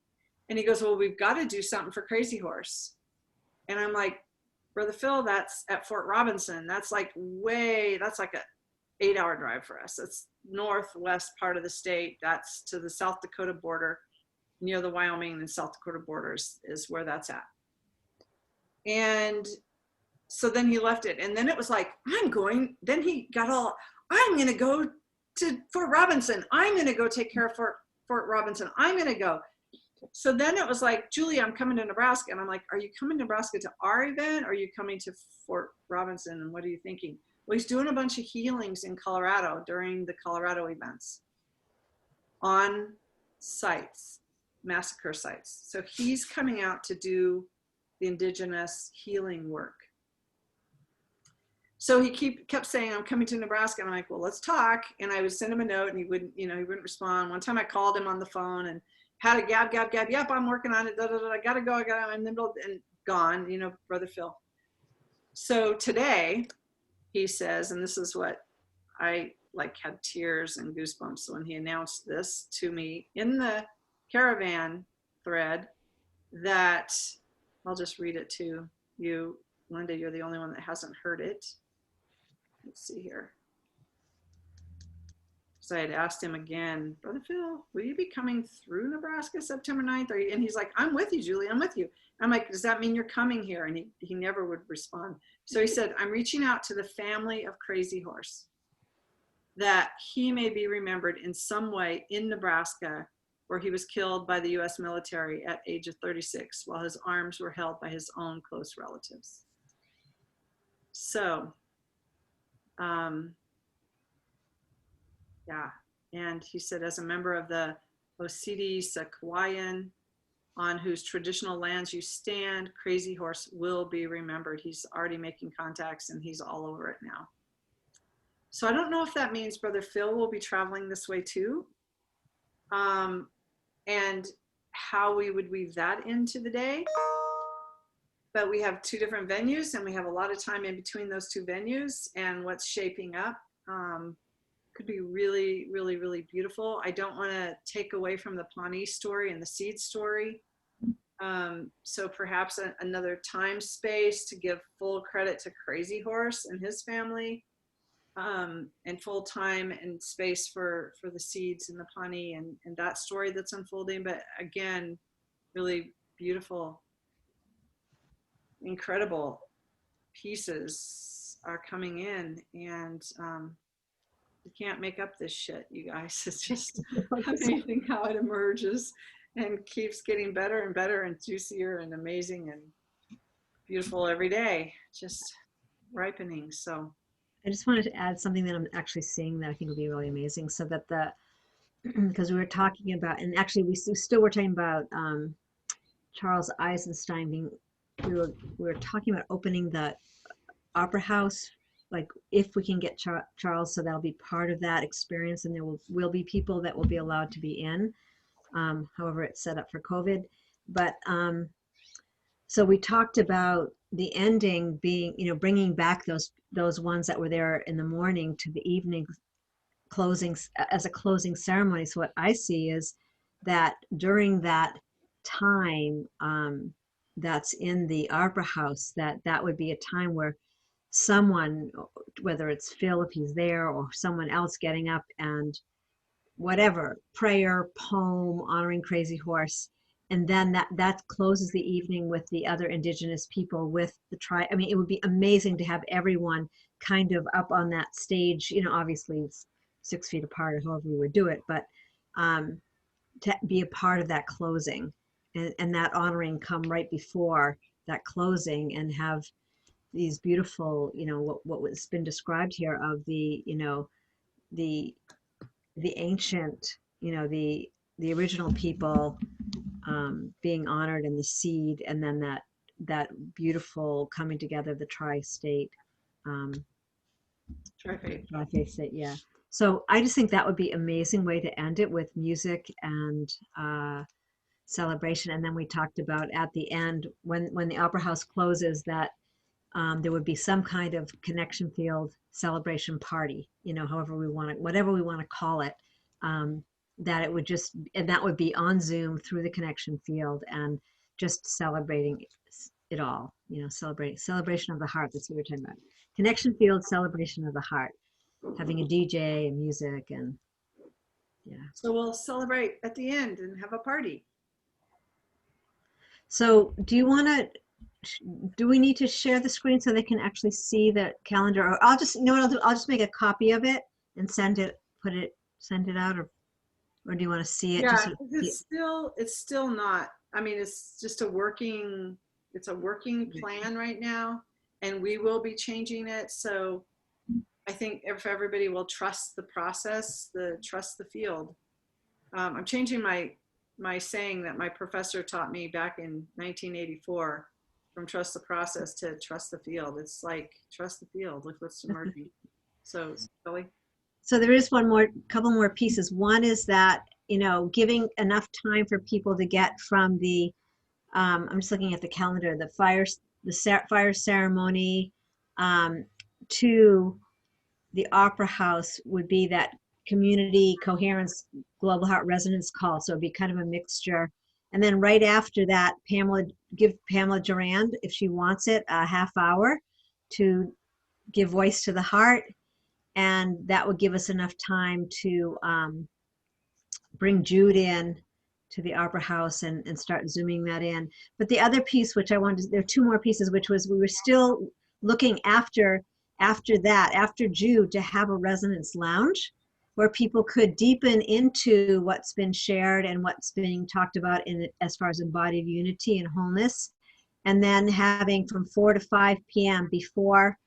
Speaker 1: And he goes, well, we've got to do something for Crazy Horse. And I'm like, Brother Phil, that's at Fort Robinson. That's like that's like a 8-hour drive for us. It's northwest part of the state. That's to the South Dakota border, near the Wyoming and South Dakota borders is where that's at. And so then he left it. And then it was like, then he got all, I'm going to go to Fort Robinson. I'm going to go take care of Fort Robinson. I'm going to go. So then it was like, Julie, I'm coming to Nebraska. And I'm like, are you coming to Nebraska to our event? Or are you coming to Fort Robinson? And what are you thinking? Well, he's doing a bunch of healings in Colorado during the Colorado events on sites, massacre sites. So he's coming out to do the indigenous healing work. So he kept saying, I'm coming to Nebraska. And I'm like, well, let's talk. And I would send him a note and he wouldn't respond. One time I called him on the phone and had a gab. Yep, I'm working on it. I gotta go. I'm in the middle and gone, Brother Phil. So today he says, and this is what I had tears and goosebumps when he announced this to me in the caravan thread, that I'll just read it to you. Linda, you're the only one that hasn't heard it. Let's see here. So I had asked him again, Brother Phil, will you be coming through Nebraska September 9th? And he's like, I'm with you, Julie, I'm with you. I'm like, does that mean you're coming here? And he never would respond. So he said, I'm reaching out to the family of Crazy Horse, that he may be remembered in some way in Nebraska, where he was killed by the US military at age of 36, while his arms were held by his own close relatives. So, yeah, and he said, as a member of the Osidi Sakwayan, on whose traditional lands you stand, Crazy Horse will be remembered. He's already making contacts and he's all over it now. So I don't know if that means Brother Phil will be traveling this way too, and how we would weave that into the day. But we have 2 different venues and we have a lot of time in between those 2 venues, and what's shaping up could be really, really, really beautiful. I don't want to take away from the Pawnee story and the seed story. So perhaps another time space to give full credit to Crazy Horse and his family, and full time and space for the seeds and the Pawnee and that story that's unfolding. But again, really beautiful, incredible pieces are coming in, and you can't make up this shit, you guys. It's just amazing how it emerges and keeps getting better and better and juicier and amazing and beautiful every day, just ripening. So
Speaker 4: I just wanted to add something that I'm actually seeing that I think will be really amazing. So that because we were talking about, and actually we still were talking about Charles Eisenstein being, we were talking about opening the Opera House, like if we can get Charles, so that'll be part of that experience, and there will be people that will be allowed to be in, however it's set up for COVID. But so we talked about the ending being, bringing back those ones that were there in the morning to the evening as a closing ceremony. So what I see is that during that time, that's in the Opera House, that would be a time where someone, whether it's Phil if he's there or someone else, getting up and whatever prayer, poem honoring Crazy Horse, and then that closes the evening with the other Indigenous people with the tribe. I mean, it would be amazing to have everyone kind of up on that stage. You know, obviously it's 6 feet apart, or however we would do it, but to be a part of that closing, and that honoring come right before that closing, and have these beautiful, you know, what was been described here of the, you know, the ancient, you know, the original people being honored in the seed, and then that beautiful coming together of the tri-state, tri-faith state, yeah. So I just think that would be an amazing way to end it, with music and celebration. And then we talked about at the end, when the Opera House closes, that there would be some kind of connection field celebration party, you know, however we want it, whatever we want to call it, that it would just, and that would be on Zoom through the connection field, and just celebrating it all, you know, celebration of the heart. That's what we're talking about. Connection field, celebration of the heart, having a DJ and music, and yeah.
Speaker 1: So we'll celebrate at the end and have a party.
Speaker 4: So do we need to share the screen so they can actually see the calendar? Or I'll just, you know what I'll do? I'll just make a copy of it and send it out, or do you want to see it?
Speaker 1: Yeah,
Speaker 4: Just so
Speaker 1: it's still not, I mean, it's just a working plan right now, and we will be changing it. So I think if everybody will trust the process, trust the field. I'm changing my saying that my professor taught me back in 1984, from trust the process to trust the field. It's like, trust the field, look what's emerging. So, Kelly?
Speaker 4: So there is couple more pieces. One is that, you know, giving enough time for people to get from the, I'm just looking at the calendar, the fire ceremony to the Opera House would be that community coherence global heart resonance call. So it'd be kind of a mixture. And then right after that, give Pamela Durand, if she wants it, a half hour to give voice to the heart. And that would give us enough time to bring Jude in to the Opera House and start zooming that in. But the other piece, which I wanted, there are 2 more pieces, which was, we were still looking after Jude, to have a resonance lounge where people could deepen into what's been shared and what's being talked about as far as embodied unity and wholeness. And then having from 4 to 5 p.m. before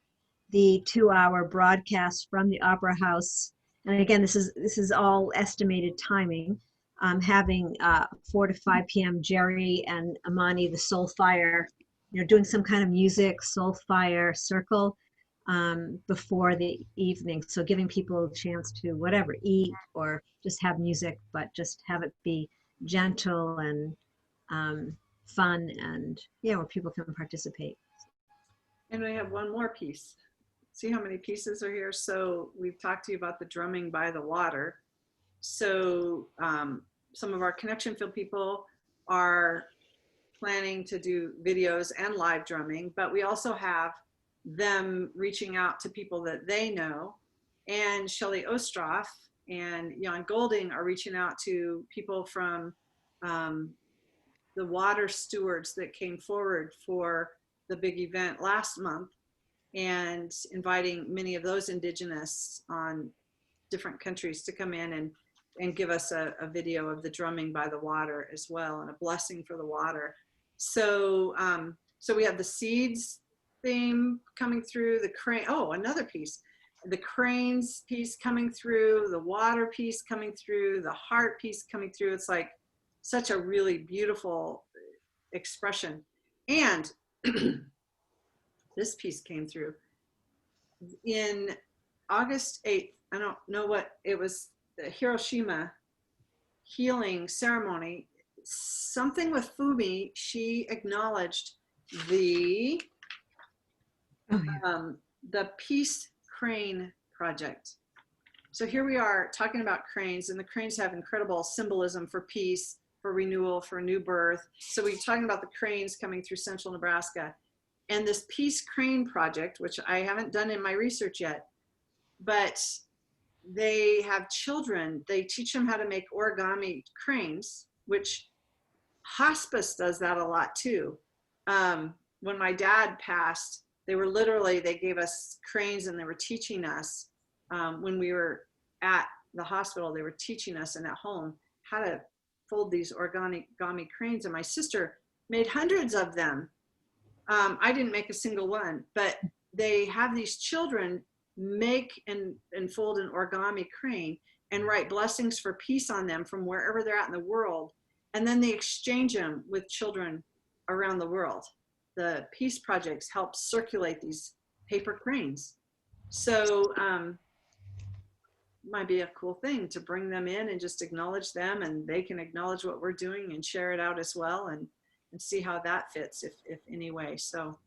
Speaker 4: the 2-hour broadcast from the Opera House. And again, this is all estimated timing. Having 4 to 5 p.m. Jerry and Amani, the Soul Fire, you know, doing some kind of music, Soul Fire circle before the evening. So giving people a chance to whatever, eat or just have music, but just have it be gentle and fun, and yeah, where people can participate.
Speaker 1: And we have one more piece. See how many pieces are here? So we've talked to you about the drumming by the water. So some of our connection field people are planning to do videos and live drumming, but we also have them reaching out to people that they know. And Shelley Ostroff and Jan Golding are reaching out to people from the water stewards that came forward for the big event last month, and inviting many of those indigenous on different countries to come in and give us a video of the drumming by the water as well, and a blessing for the water. So so we have the seeds theme coming through, the crane, oh, another piece, the cranes piece coming through, the water piece coming through, the heart piece coming through. It's like such a really beautiful expression. And this piece came through in August 8th. I don't know what it was, the Hiroshima healing ceremony, something with Fumi. She acknowledged the Peace Crane Project. So here we are talking about cranes, and the cranes have incredible symbolism for peace, for renewal, for new birth. So we're talking about the cranes coming through central Nebraska. And this Peace Crane Project, which I haven't done in my research yet, but they have children. They teach them how to make origami cranes, which hospice does that a lot too. When my dad passed, they gave us cranes and they were teaching us when we were at the hospital, they were teaching us and at home how to fold these origami cranes. And my sister made hundreds of them. I didn't make a single one, but they have these children make and fold an origami crane and write blessings for peace on them from wherever they're at in the world. And then they exchange them with children around the world. The Peace Projects help circulate these paper cranes. So might be a cool thing to bring them in and just acknowledge them, and they can acknowledge what we're doing and share it out as well, and see how that fits if any way. So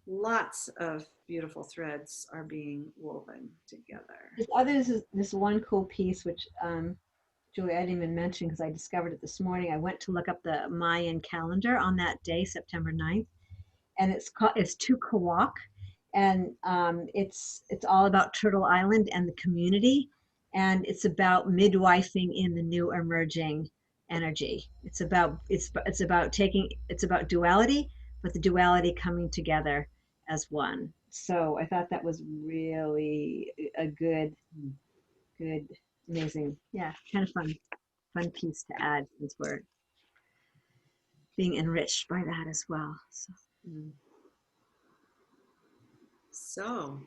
Speaker 1: lots of beautiful threads are being woven together.
Speaker 4: This one cool piece, which Julie, I didn't even mention because I discovered it this morning. I went to look up the Mayan calendar on that day, September 9th, and it's Tukawak, and it's all about Turtle Island and the community, and it's about midwifing in the new emerging energy. It's about duality, but the duality coming together as one. So I thought that was really a good, amazing, yeah, kind of fun piece to add, since we're being enriched by that as well.
Speaker 1: So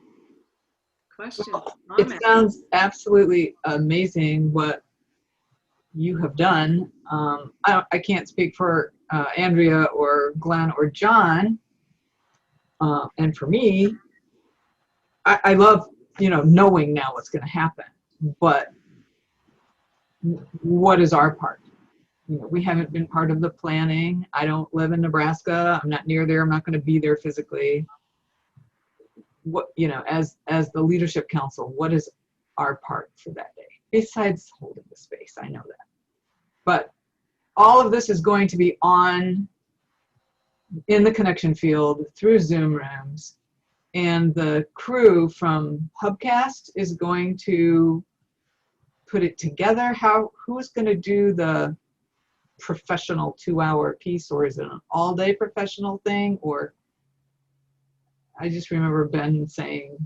Speaker 1: questions,
Speaker 3: It
Speaker 1: comments?
Speaker 3: sounds absolutely amazing what you have done. I can't speak for Andrea or Glenn or John. And for me, I love, knowing now what's going to happen. But what is our part? We haven't been part of the planning. I don't live in Nebraska. I'm not near there. I'm not going to be there physically. What, as the leadership council, what is our part for that day besides holding the space? I know that, but all of this is going to be on in the connection field through Zoom rooms, and the crew from Hubcast is going to put it together. Who's going to do the professional 2-hour piece, or is it an all-day professional thing? Or I just remember Ben saying,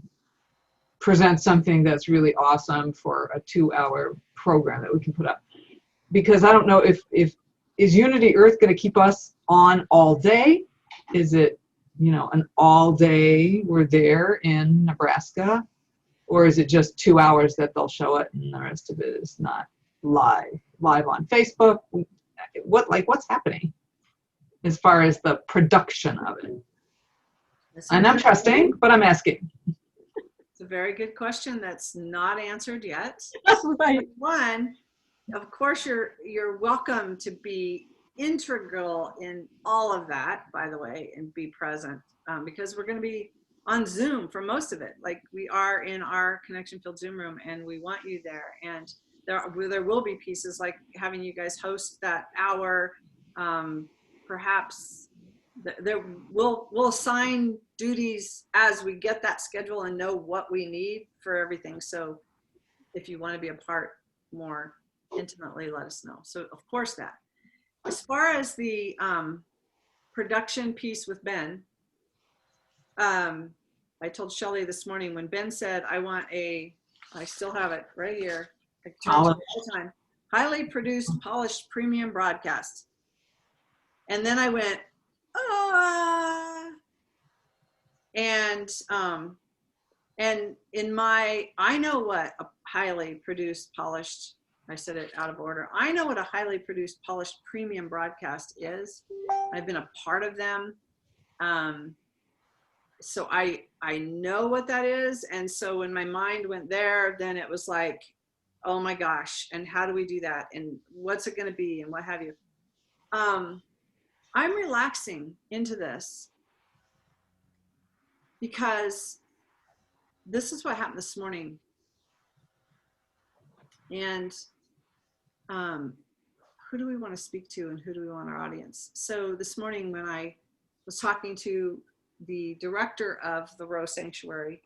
Speaker 3: present something that's really awesome for a 2-hour program that we can put up. Because I don't know if is Unity Earth going to keep us on all day? Is it, an all day we're there in Nebraska? Or is it just 2 hours that they'll show it and the rest of it is not live on Facebook? What's happening as far as the production of it? And I'm trusting, but I'm asking.
Speaker 1: It's a very good question that's not answered yet.
Speaker 3: Right.
Speaker 1: One, of course, you're welcome to be integral in all of that, by the way, and be present, because we're going to be on Zoom for most of it. Like we are in our Connection Field Zoom room, and we want you there. And there will be pieces like having you guys host that hour. Perhaps we'll assign duties as we get that schedule and know what we need for everything. So if you want to be a part more intimately, let us know. So of course that. As far as the production piece with Ben, I told Shelley this morning when Ben said, I still have it right here. I turn to it all the time. Highly produced, polished, premium broadcast. And then I went, and I know what a highly produced, polished, I said it out of order. I know what a highly produced, polished, premium broadcast is. I've been a part of them. So I know what that is. And so when my mind went there, then it was like, oh my gosh, and how do we do that? And what's it going to be? And what have you? I'm relaxing into this because this is what happened this morning. And who do we want to speak to and who do we want our audience? So this morning when I was talking to the director of the Roe Sanctuary,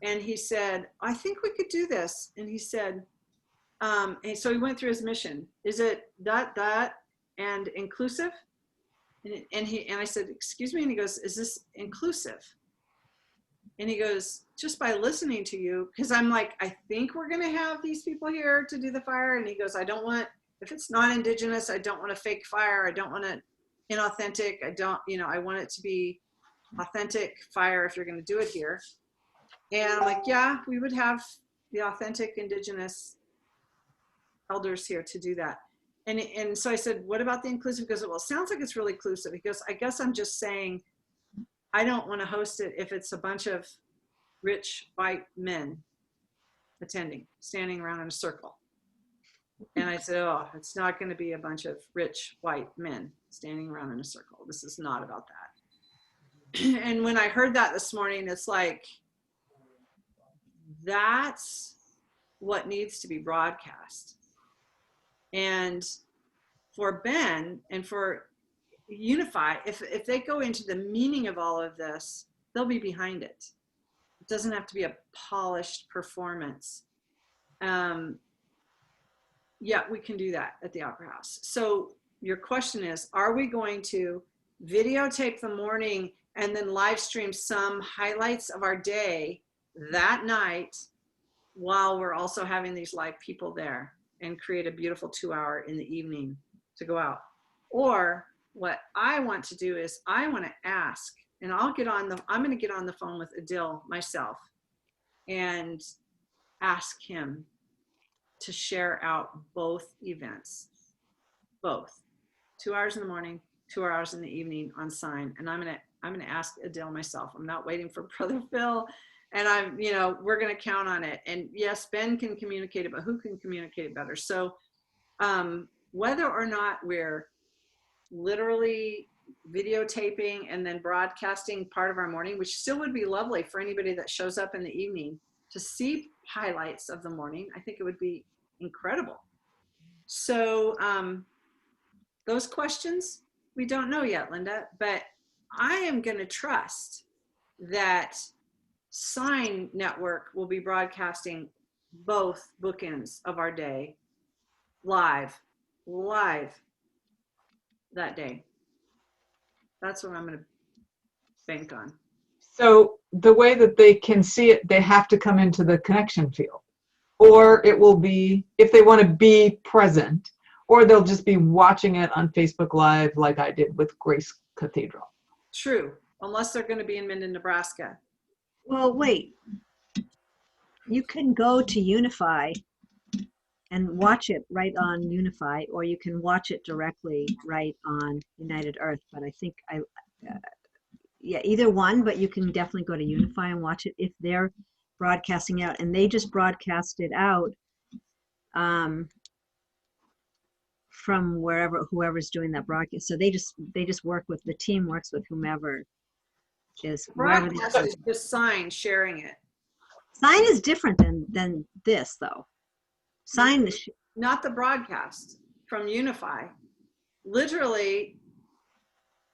Speaker 1: and he said, I think we could do this. And he said, and so he went through his mission. Is it that, and inclusive? And I said, excuse me? And he goes, is this inclusive? And he goes, just by listening to you, because I'm like, I think we're going to have these people here to do the fire. And he goes, I don't want, if it's not indigenous, I don't want a fake fire. I don't want it inauthentic. I don't, I want it to be authentic fire if you're going to do it here. And I'm like, yeah, we would have the authentic indigenous elders here to do that. And so I said, what about the inclusive? He goes, well, it sounds like it's really inclusive. He goes, I guess I'm just saying, I don't want to host it if it's a bunch of rich white men attending, standing around in a circle. And I said, oh, it's not going to be a bunch of rich white men standing around in a circle. This is not about that. And when I heard that this morning, it's like, that's what needs to be broadcast. And for Ben and for Unify, if they go into the meaning of all of this, they'll be behind it. It doesn't have to be a polished performance. Yeah, we can do that at the Opera House. So your question is, are we going to videotape the morning and then live stream some highlights of our day that night while we're also having these live people there and create a beautiful 2-hour in the evening to go out? Or what I want to do is I want to ask, and I'm going to get on the phone with Adil myself and ask him to share out both events, both 2 hours in the morning, 2 hours in the evening on Sign. And I'm going to ask Adil myself. I'm not waiting for Brother Phil, and we're going to count on it. And yes, Ben can communicate it, but who can communicate it better? So whether or not we're literally videotaping and then broadcasting part of our morning, which still would be lovely for anybody that shows up in the evening to see highlights of the morning, I think it would be incredible. So those questions, we don't know yet, Linda, but I am going to trust that Sign Network will be broadcasting both bookends of our day live that day. That's what I'm going to bank on.
Speaker 3: So the way that they can see it, they have to come into the connection field, or it will be, if they want to be present, or they'll just be watching it on Facebook Live like I did with Grace Cathedral.
Speaker 1: True, unless they're going to be in Minden, Nebraska.
Speaker 4: Well, wait. You can go to Unify and watch it right on Unify, or you can watch it directly right on United Earth. But I think yeah, either one, but you can definitely go to Unify and watch it if they're broadcasting out. And they just broadcasted out from whoever's doing that broadcast. So they just work with, the team works with whomever is.
Speaker 1: Broadcast is just Sign sharing it.
Speaker 4: Sign is different than this though. Sign is
Speaker 1: not the broadcast from Unify. Literally,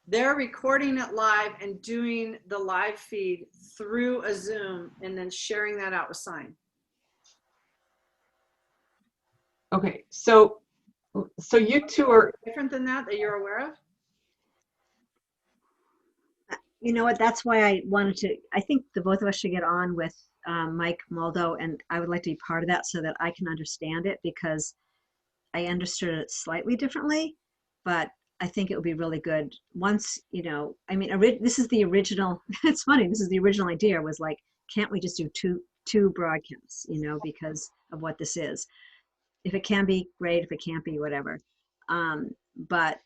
Speaker 1: they're recording it live and doing the live feed through a Zoom and then sharing that out with Sign.
Speaker 3: Okay, so you two are
Speaker 1: different than that you're aware of?
Speaker 4: You know what, that's why I wanted to, I think the both of us should get on with Mike Moldo, and I would like to be part of that so that I can understand it, because I understood it slightly differently, but I think it would be really good once, I mean, this is the original, it's funny, this is the original idea, was like, can't we just do two broadcasts, because of what this is. If it can be, great. If it can't be, whatever. But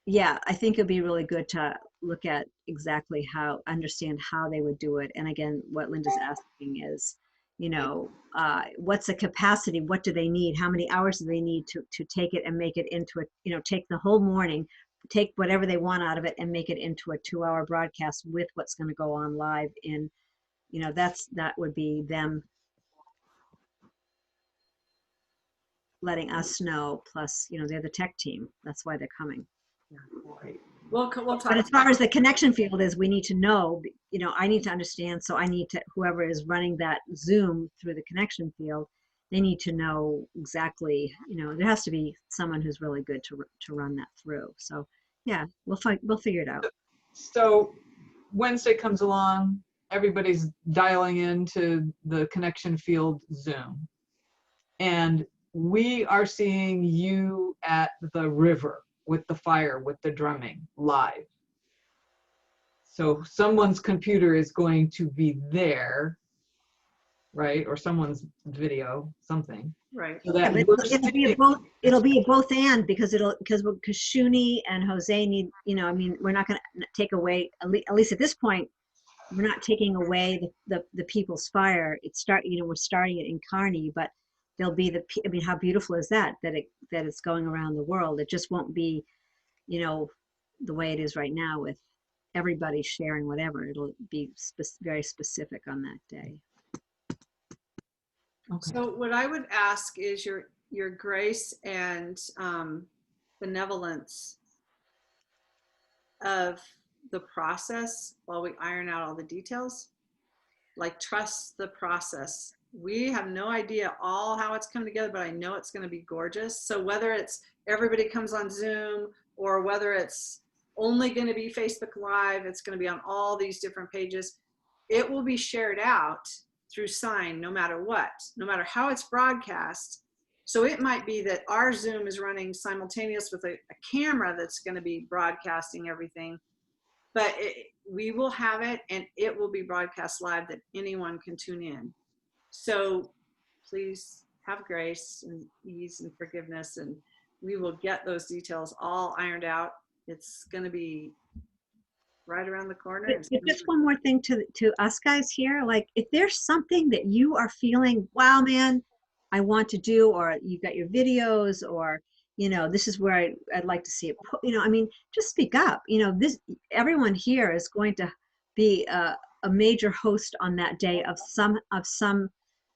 Speaker 4: yeah, I think it'd be really good to look at exactly understand how they would do it. And again, what Linda's asking is, what's the capacity? What do they need? How many hours do they need to take it and make it into a, take the whole morning, take whatever they want out of it and make it into a 2-hour broadcast with what's going to go on live in, that would be them. letting us know. Plus, you know, they're the tech team. That's why they're coming.
Speaker 3: Right.
Speaker 1: We'll talk.
Speaker 4: But as far as the connection field is, we need to know, you know, I need to understand. So I need to, whoever is running that Zoom through the connection field, they need to know exactly, you know, there has to be someone who's really good to run that through. So yeah, we'll figure it out.
Speaker 3: So Wednesday comes along, everybody's dialing into the connection field Zoom. And we are seeing you at the river with the fire, with the drumming live. So someone's computer is going to be there, right? Or someone's video, something.
Speaker 1: Right.
Speaker 3: So
Speaker 4: Yeah,
Speaker 3: that
Speaker 4: but it'll be a both and because Shuni and Jose need, you know, I mean, we're not going to take away, at least at this point, we're not taking away the people's fire. We're starting it in Kearney, but there'll be I mean, how beautiful is that it's going around the world. It just won't be, you know, the way it is right now with everybody sharing whatever. It'll be very specific on that day.
Speaker 3: Okay.
Speaker 1: So what I would ask is your grace and benevolence of the process while we iron out all the details. Like, trust the process. We have no idea all how it's coming together, but I know it's going to be gorgeous. So whether it's everybody comes on Zoom or whether it's only going to be Facebook Live, it's going to be on all these different pages. It will be shared out through Sign no matter what, no matter how it's broadcast. So it might be that our Zoom is running simultaneous with a camera that's going to be broadcasting everything. But we will have it, and it will be broadcast live that anyone can tune in. So please have grace and ease and forgiveness, and we will get those details all ironed out. It's going to be right around the corner.
Speaker 4: Just one more thing to us guys here. Like, if there's something that you are feeling, wow, man, I want to do, or you've got your videos, or you know, this is where I'd like to see it put, you know, I mean, just speak up. You know, everyone here is going to be a major host on that day of some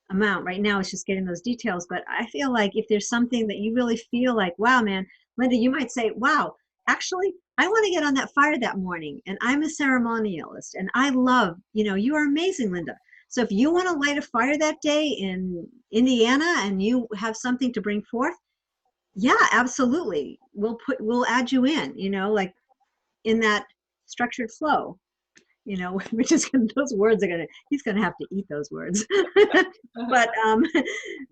Speaker 4: amount. Right now, it's just getting those details. But I feel like if there's something that you really feel like, wow, man, Linda, you might say, wow, actually, I want to get on that fire that morning, and I'm a ceremonialist, and I love, you know, you are amazing, Linda. So if you want to light a fire that day in Indiana and you have something to bring forth, yeah, absolutely. We'll add you in, you know, like in that structured flow, you know, which is those words he's gonna have to eat those words. but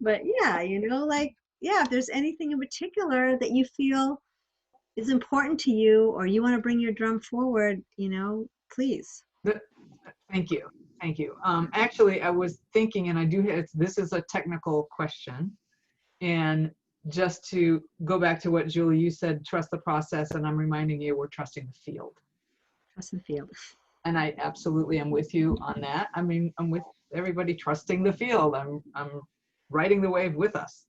Speaker 4: yeah, you know, like, yeah, if there's anything in particular that you feel is important to you, or you want to bring your drum forward, you know, please.
Speaker 3: Thank you. Thank you. Actually, I was thinking, and this is a technical question, and just to go back to what Julie, you said, trust the process, and I'm reminding you, we're trusting the field.
Speaker 4: Trust the field.
Speaker 3: And I absolutely am with you on that. I mean, I'm with everybody trusting the field. I'm riding the wave with us.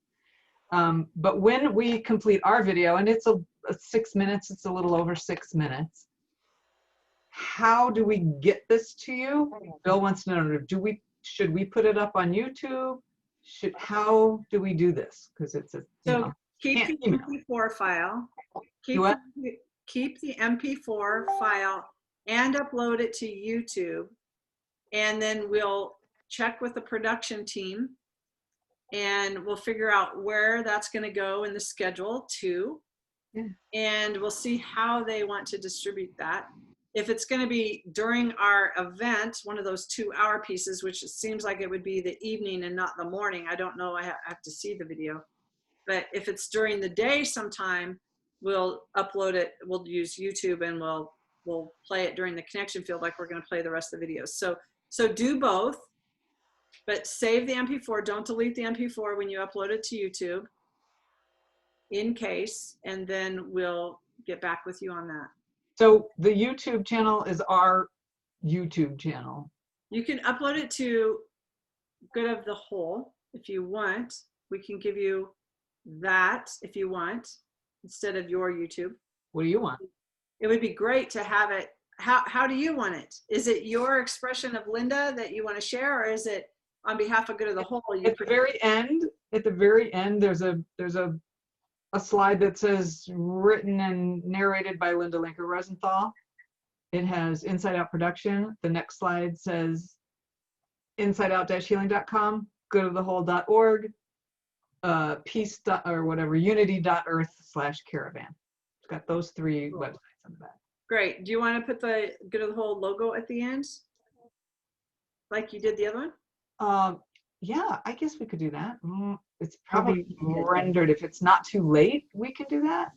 Speaker 3: But when we complete our video, and it's a 6 minutes, it's a little over 6 minutes, how do we get this to you? Bill wants to know, should we put it up on YouTube? How do we do this? Because it's a,
Speaker 1: so keep the MP4 file. Keep the MP4 file and upload it to YouTube, and then we'll check with the production team, and we'll figure out where that's going to go in the schedule too.
Speaker 3: Yeah.
Speaker 1: And we'll see how they want to distribute that. If it's going to be during our event, one of those 2-hour pieces, which it seems like it would be the evening and not the morning. I don't know. I have to see the video. But if it's during the day sometime, we'll upload it. We'll use YouTube, and we'll play it during the connection field like we're going to play the rest of the videos. So do both, but save the MP4. Don't delete the MP4 when you upload it to YouTube in case, and then we'll get back with you on that.
Speaker 3: So the YouTube channel is our YouTube channel.
Speaker 1: You can upload it to Good of the Whole if you want. We can give you that if you want instead of your YouTube.
Speaker 3: What do you want?
Speaker 1: It would be great to have it. How do you want it? Is it your expression of Linda that you want to share, or is it on behalf of Good of the Whole?
Speaker 3: At the very end, at the very end, there's a slide that says written and narrated by Linda Linker Rosenthal. It has Inside Out Production. The next slide says insideout-healing.com, goodofthewhole.org, peace or whatever, unity.earth/caravan. It's got those three
Speaker 1: Cool.
Speaker 3: websites on the back.
Speaker 1: Great. Do you want to put the Good of the Whole logo at the end? Like you did the other one?
Speaker 3: Yeah, I guess we could do that. It's
Speaker 4: That'd
Speaker 3: probably
Speaker 4: be good.
Speaker 3: rendered. If it's not too late, we can do that.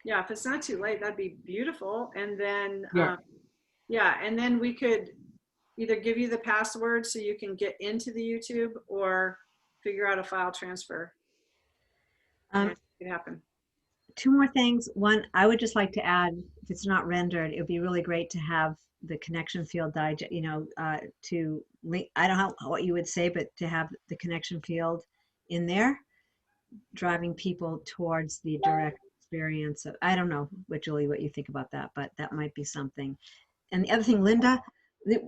Speaker 1: Yeah, if it's not too late, that'd be beautiful. And then,
Speaker 3: Yeah.
Speaker 1: yeah, and then we could either give you the password so you can get into the YouTube or figure out a file transfer.
Speaker 4: Um,
Speaker 1: It could happen.
Speaker 4: Two more things. One, I would just like to add, if it's not rendered, it would be really great to have the connection field digest, to link. I don't know what you would say, but to have the connection field in there, driving people towards the direct experience of, I don't know what, Julie, what you think about that, but that might be something. And the other thing, Linda,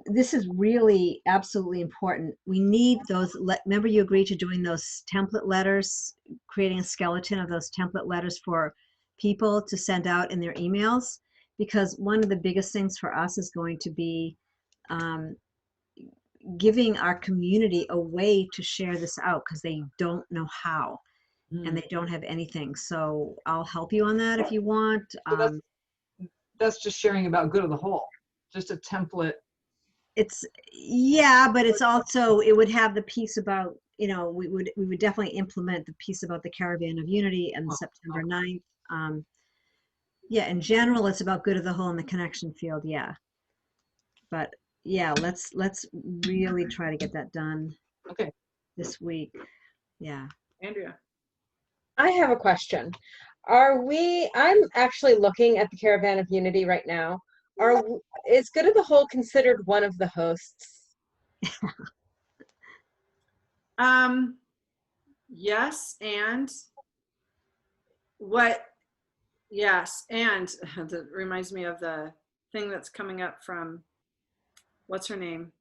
Speaker 4: this is really absolutely important. We need those, remember you agreed to doing those template letters, creating a skeleton of those template letters for people to send out in their emails, because one of the biggest things for us is going to be giving our community a way to share this out, because they don't know how and they don't have anything. So I'll help you on that if you want.
Speaker 3: So that's just sharing about good of the whole, just a template.
Speaker 4: It's, yeah, but it's also, it would have the piece about, we would definitely implement the piece about the Caravan of Unity and September 9th. Yeah, in general, it's about good of the whole and the connection field. Yeah. But yeah, let's really try to get that done.
Speaker 3: Okay.
Speaker 4: This week. Yeah.
Speaker 1: Andrea.
Speaker 6: I have a question. I'm actually looking at the Caravan of Unity right now. Is Good of the Whole considered one of the hosts?
Speaker 1: Yes, and yes, and that reminds me of the thing that's coming up from, what's her name?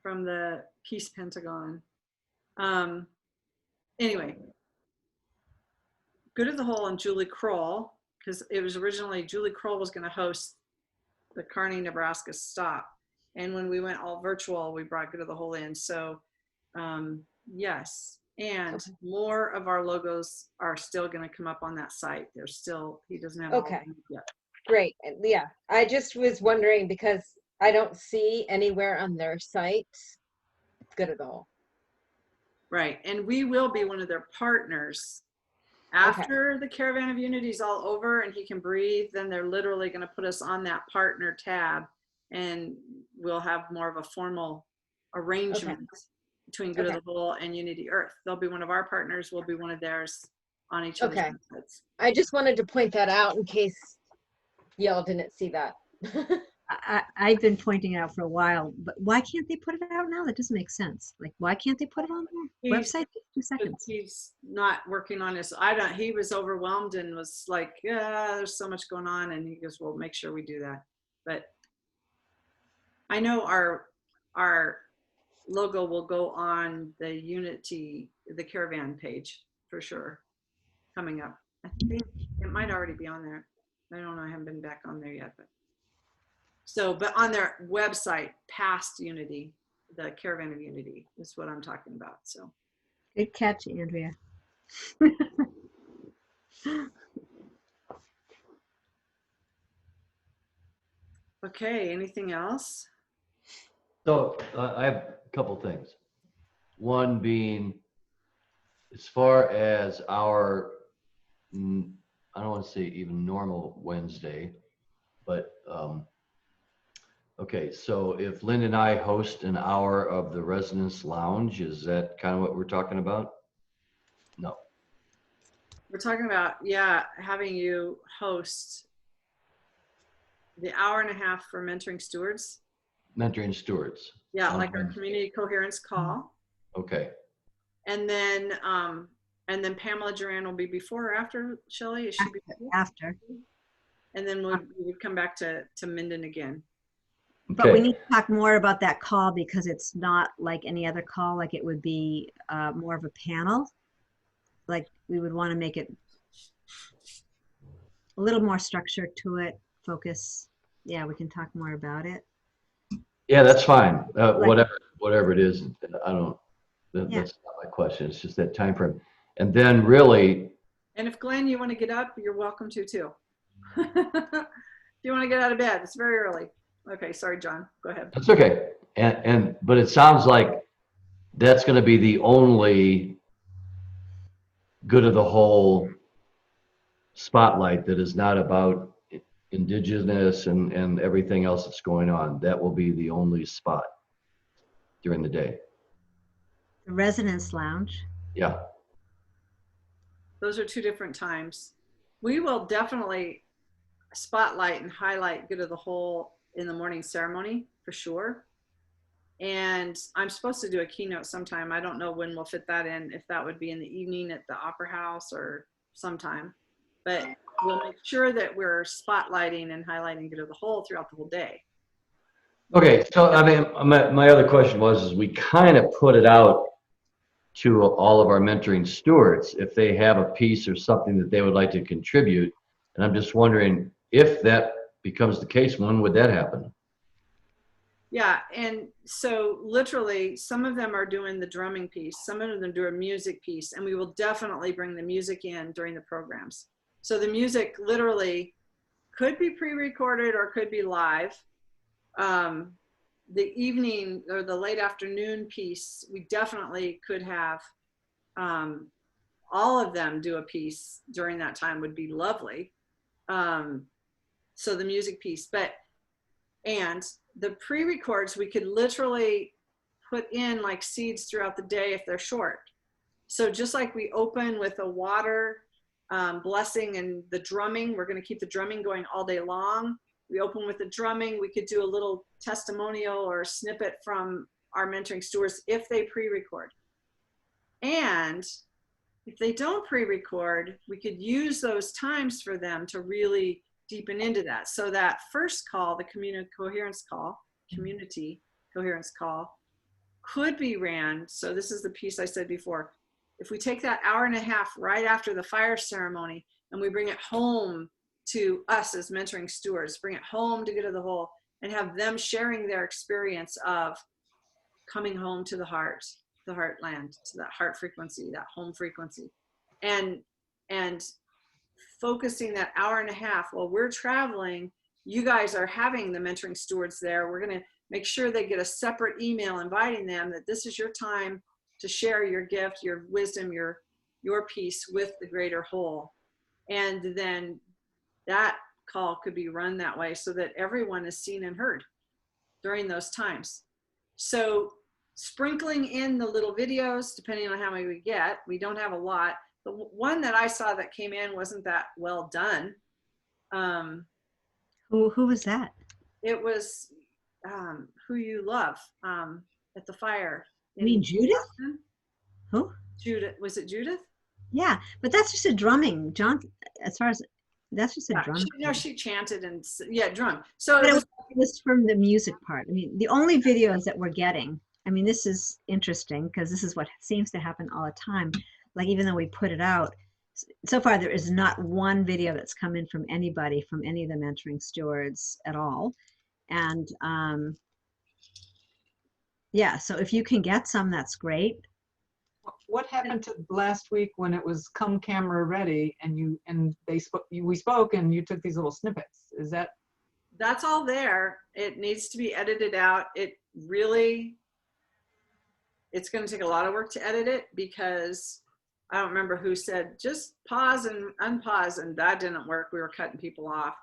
Speaker 1: From the Peace Pentagon. Anyway, Good of the Whole and Julie Kroll, because it was originally Julie Kroll was going to host the Kearney, Nebraska stop. And when we went all virtual, we brought Good of the Whole in. So yes, and more of our logos are still going to come up on that site. They're still, he doesn't have all of them yet.
Speaker 6: Great. Yeah, I just was wondering because I don't see anywhere on their site Good of the Whole.
Speaker 1: Right, and we will be one of their partners. After the Caravan of Unity is all over and he can breathe, then they're literally going to put us on that partner tab, and we'll have more of a formal arrangement between Good of the Whole and Unity Earth. They'll be one of our partners, we'll be one of theirs on each of the websites.
Speaker 6: I just wanted to point that out in case y'all didn't see that.
Speaker 4: I've been pointing out for a while, but why can't they put it out now? That doesn't make sense. Like, why can't they put it on their website? 2 seconds.
Speaker 1: He's not working on this. He was overwhelmed and was like, yeah, there's so much going on. And he goes, well, make sure we do that. But I know our logo will go on the Unity, the Caravan page for sure coming up. I think it might already be on there. I don't know. I haven't been back on there yet, but on their website, past Unity, the Caravan of Unity is what I'm talking about. So
Speaker 4: good catch, Andrea.
Speaker 1: okay, anything else?
Speaker 2: So I have a couple things. One being, as far as our, I don't want to say even normal Wednesday, but okay, so if Lynn and I host an hour of the Resonance Lounge, is that kind of what we're talking about? No.
Speaker 1: We're talking about, yeah, having you host the hour and a half for mentoring stewards.
Speaker 2: Mentoring stewards.
Speaker 1: Yeah, like our community coherence call.
Speaker 2: Okay.
Speaker 1: And then Pamela Duran will be before or after, Shelley? Is she before?
Speaker 4: After.
Speaker 1: And then we would come back to Minden again.
Speaker 4: But we
Speaker 2: Okay.
Speaker 4: need to talk more about that call because it's not like any other call. Like it would be more of a panel. Like we would want to make it a little more structure to it, focus. Yeah, we can talk more about it.
Speaker 2: Yeah, that's fine.
Speaker 4: Like,
Speaker 2: Whatever it is, I don't,
Speaker 4: yeah.
Speaker 2: that's not my question. It's just that time frame. And then really,
Speaker 1: And if Glenn, you want to get up, you're welcome to too. If you want to get out of bed, it's very early. Okay, sorry, John. Go ahead.
Speaker 2: that's okay. But it sounds like that's going to be the only good of the whole spotlight that is not about indigenous and everything else that's going on. That will be the only spot during the day.
Speaker 4: The residence lounge.
Speaker 2: Yeah.
Speaker 1: Those are two different times. We will definitely spotlight and highlight good of the whole in the morning ceremony for sure. And I'm supposed to do a keynote sometime. I don't know when we'll fit that in, if that would be in the evening at the Opera House or sometime. But we'll make sure that we're spotlighting and highlighting good of the whole throughout the whole day.
Speaker 2: Okay. So, I mean, my other question is we kind of put it out to all of our mentoring stewards if they have a piece or something that they would like to contribute. And I'm just wondering if that becomes the case, when would that happen?
Speaker 1: Yeah, and so literally some of them are doing the drumming piece, some of them do a music piece, and we will definitely bring the music in during the programs. So the music literally could be pre-recorded or could be live. The evening or the late afternoon piece, we definitely could have all of them do a piece during that time would be lovely. So the music piece, and the pre-records, we could literally put in like seeds throughout the day if they're short. So just like we open with a water blessing and the drumming, we're going to keep the drumming going all day long. We open with the drumming. We could do a little testimonial or a snippet from our mentoring stewards if they pre-record. And if they don't pre-record, we could use those times for them to really deepen into that. So that first call, the community coherence call, could be ran. So this is the piece I said before. If we take that hour and a half right after the fire ceremony and we bring it home to us as mentoring stewards, bring it home to Good of the Whole, and have them sharing their experience of coming home to the heartland, to that heart frequency, that home frequency, and focusing that hour and a half while we're traveling. You guys are having the mentoring stewards there. We're going to make sure they get a separate email inviting them that this is your time to share your gift, your wisdom, your piece with the greater whole. And then that call could be run that way so that everyone is seen and heard during those times. So sprinkling in the little videos, depending on how many we get, we don't have a lot. The one that I saw that came in wasn't that well done.
Speaker 4: Who was that?
Speaker 1: It was Who You Love at the fire.
Speaker 4: You mean Judith?
Speaker 1: Boston.
Speaker 4: Who?
Speaker 1: Judith. Was it Judith?
Speaker 4: Yeah, but that's just a drumming. John, as far as that's just a drum.
Speaker 1: She chanted and drum. So
Speaker 4: but it was from the music part. I mean, the only videos that we're getting, I mean, this is interesting because this is what seems to happen all the time. Like, even though we put it out, so far there is not one video that's come in from anybody, from any of the mentoring stewards at all. And yeah, so if you can get some, that's great.
Speaker 3: What happened to last week when it was come camera ready and we spoke and you took these little snippets? Is that's
Speaker 1: all there. It needs to be edited out. It's going to take a lot of work to edit it because I don't remember who said just pause and unpause, and that didn't work. We were cutting people off.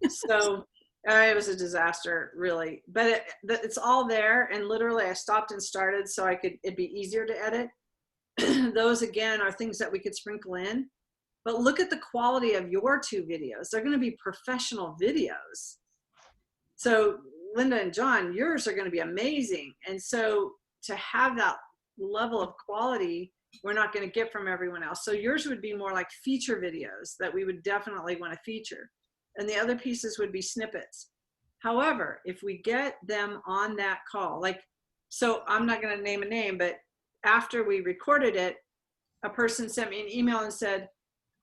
Speaker 1: So it was a disaster, really. But it's all there, and literally I stopped and started so it'd be easier to edit. Those again are things that we could sprinkle in, but look at the quality of your two videos. They're going to be professional videos. So Linda and John, yours are going to be amazing. And so to have that level of quality, we're not going to get from everyone else. So yours would be more like feature videos that we would definitely want to feature. And the other pieces would be snippets. However, if we get them on that call, like, so I'm not going to name a name, but after we recorded it, a person sent me an email and said,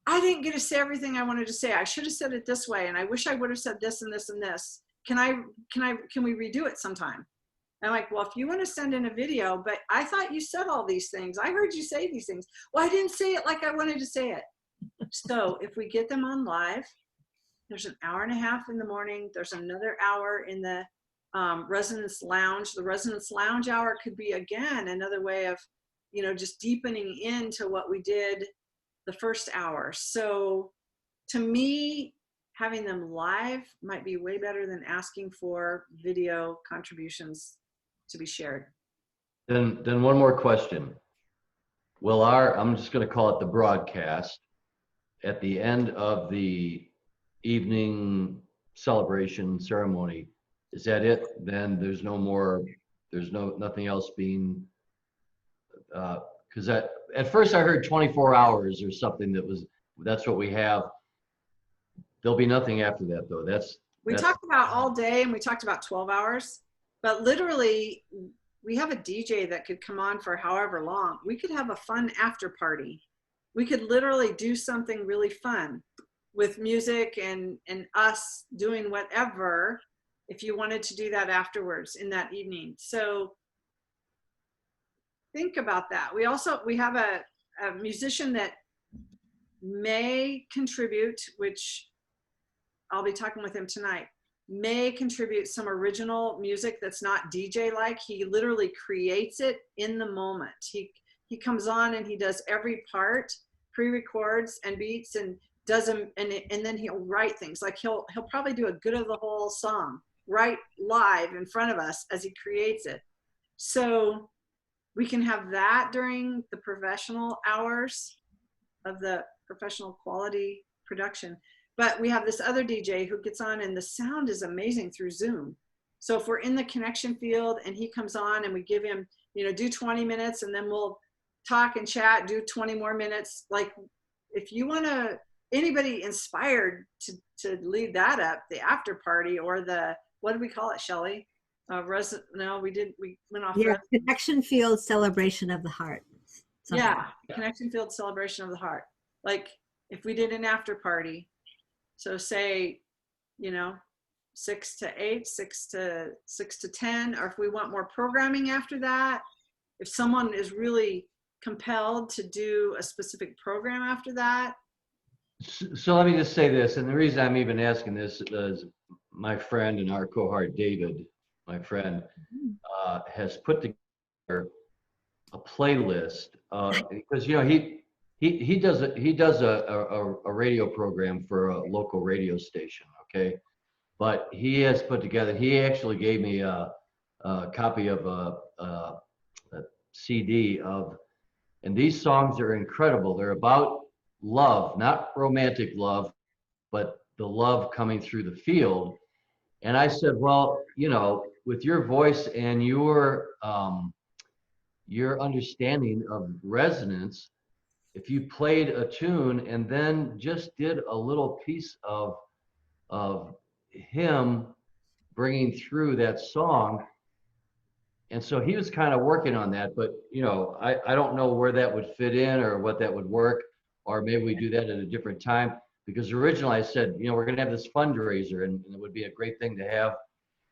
Speaker 1: I didn't get to say everything I wanted to say. I should have said it this way. And I wish I would have said this and this and this. Can we redo it sometime? And I'm like, well, if you want to send in a video, but I thought you said all these things. I heard you say these things. Well, I didn't say it like I wanted to say it. So if we get them on live, there's an hour and a half in the morning. There's another hour in the residence lounge. The residence lounge hour could be, again, another way of, you know, just deepening into what we did the first hour. So to me, having them live might be way better than asking for video contributions to be shared.
Speaker 2: Then one more question. Will I'm just going to call it the broadcast, at the end of the evening celebration ceremony, is that it? Then there's no more, nothing else being, because at first I heard 24 hours or something that's what we have. There'll be nothing after that though.
Speaker 1: We talked about all day and we talked about 12 hours, but literally we have a DJ that could come on for however long. We could have a fun after party. We could literally do something really fun with music and us doing whatever, if you wanted to do that afterwards in that evening. So think about that. We have a musician that may contribute, which I'll be talking with him tonight, may contribute some original music that's not DJ-like. He literally creates it in the moment. He comes on and he does every part, pre-records and beats and does them, and then he'll write things. Like he'll probably do a good of the whole song right live in front of us as he creates it. So we can have that during the professional hours of the professional quality production. But we have this other DJ who gets on and the sound is amazing through Zoom. So if we're in the connection field and he comes on and we give him, you know, do 20 minutes and then we'll talk and chat, do 20 more minutes. Like if you want to, anybody inspired to lead that up, the after party or the, what do we we went off.
Speaker 4: Yeah, connection field celebration of the heart. Something.
Speaker 1: Yeah, connection field celebration of the heart. Like if we did an after party, so say, you know, 6 to 8, 6 to 10, or if we want more programming after that, if someone is really compelled to do a specific program after that.
Speaker 2: So let me just say this, and the reason I'm even asking this is my friend and our cohort, David, my friend, has put together a playlist because, you know, he does a radio program for a local radio station, okay? But he has put together, he actually gave me a copy of a CD of, and these songs are incredible. They're about love, not romantic love, but the love coming through the field. And I said, well, you know, with your voice and your understanding of resonance, if you played a tune and then just did a little piece of him bringing through that song. And so he was kind of working on that, but you know, I don't know where that would fit in or what that would work, or maybe we do that at a different time, because originally I said, you know, we're gonna have this fundraiser and it would be a great thing to have.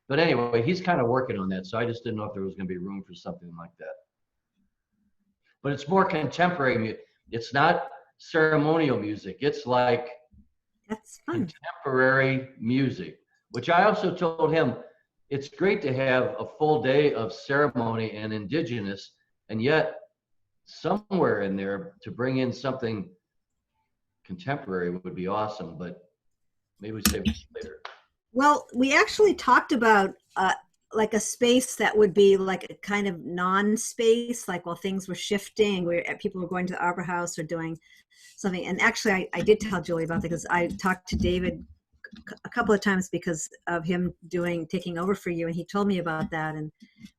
Speaker 2: But anyway, he's kind of working on that. So I just didn't know if there was gonna be room for something like that. But it's more contemporary music. It's not ceremonial music. It's like
Speaker 4: that's fun.
Speaker 2: Contemporary music, which I also told him, it's great to have a full day of ceremony and indigenous, and yet somewhere in there to bring in something contemporary would be awesome, but maybe we save it later.
Speaker 4: Well, we actually talked about like a space that would be like a kind of non-space, like while things were shifting, where people were going to the Arbor House or doing something. And actually, I did tell Julie about that because I talked to David a couple of times because of him taking over for you, and he told me about that, and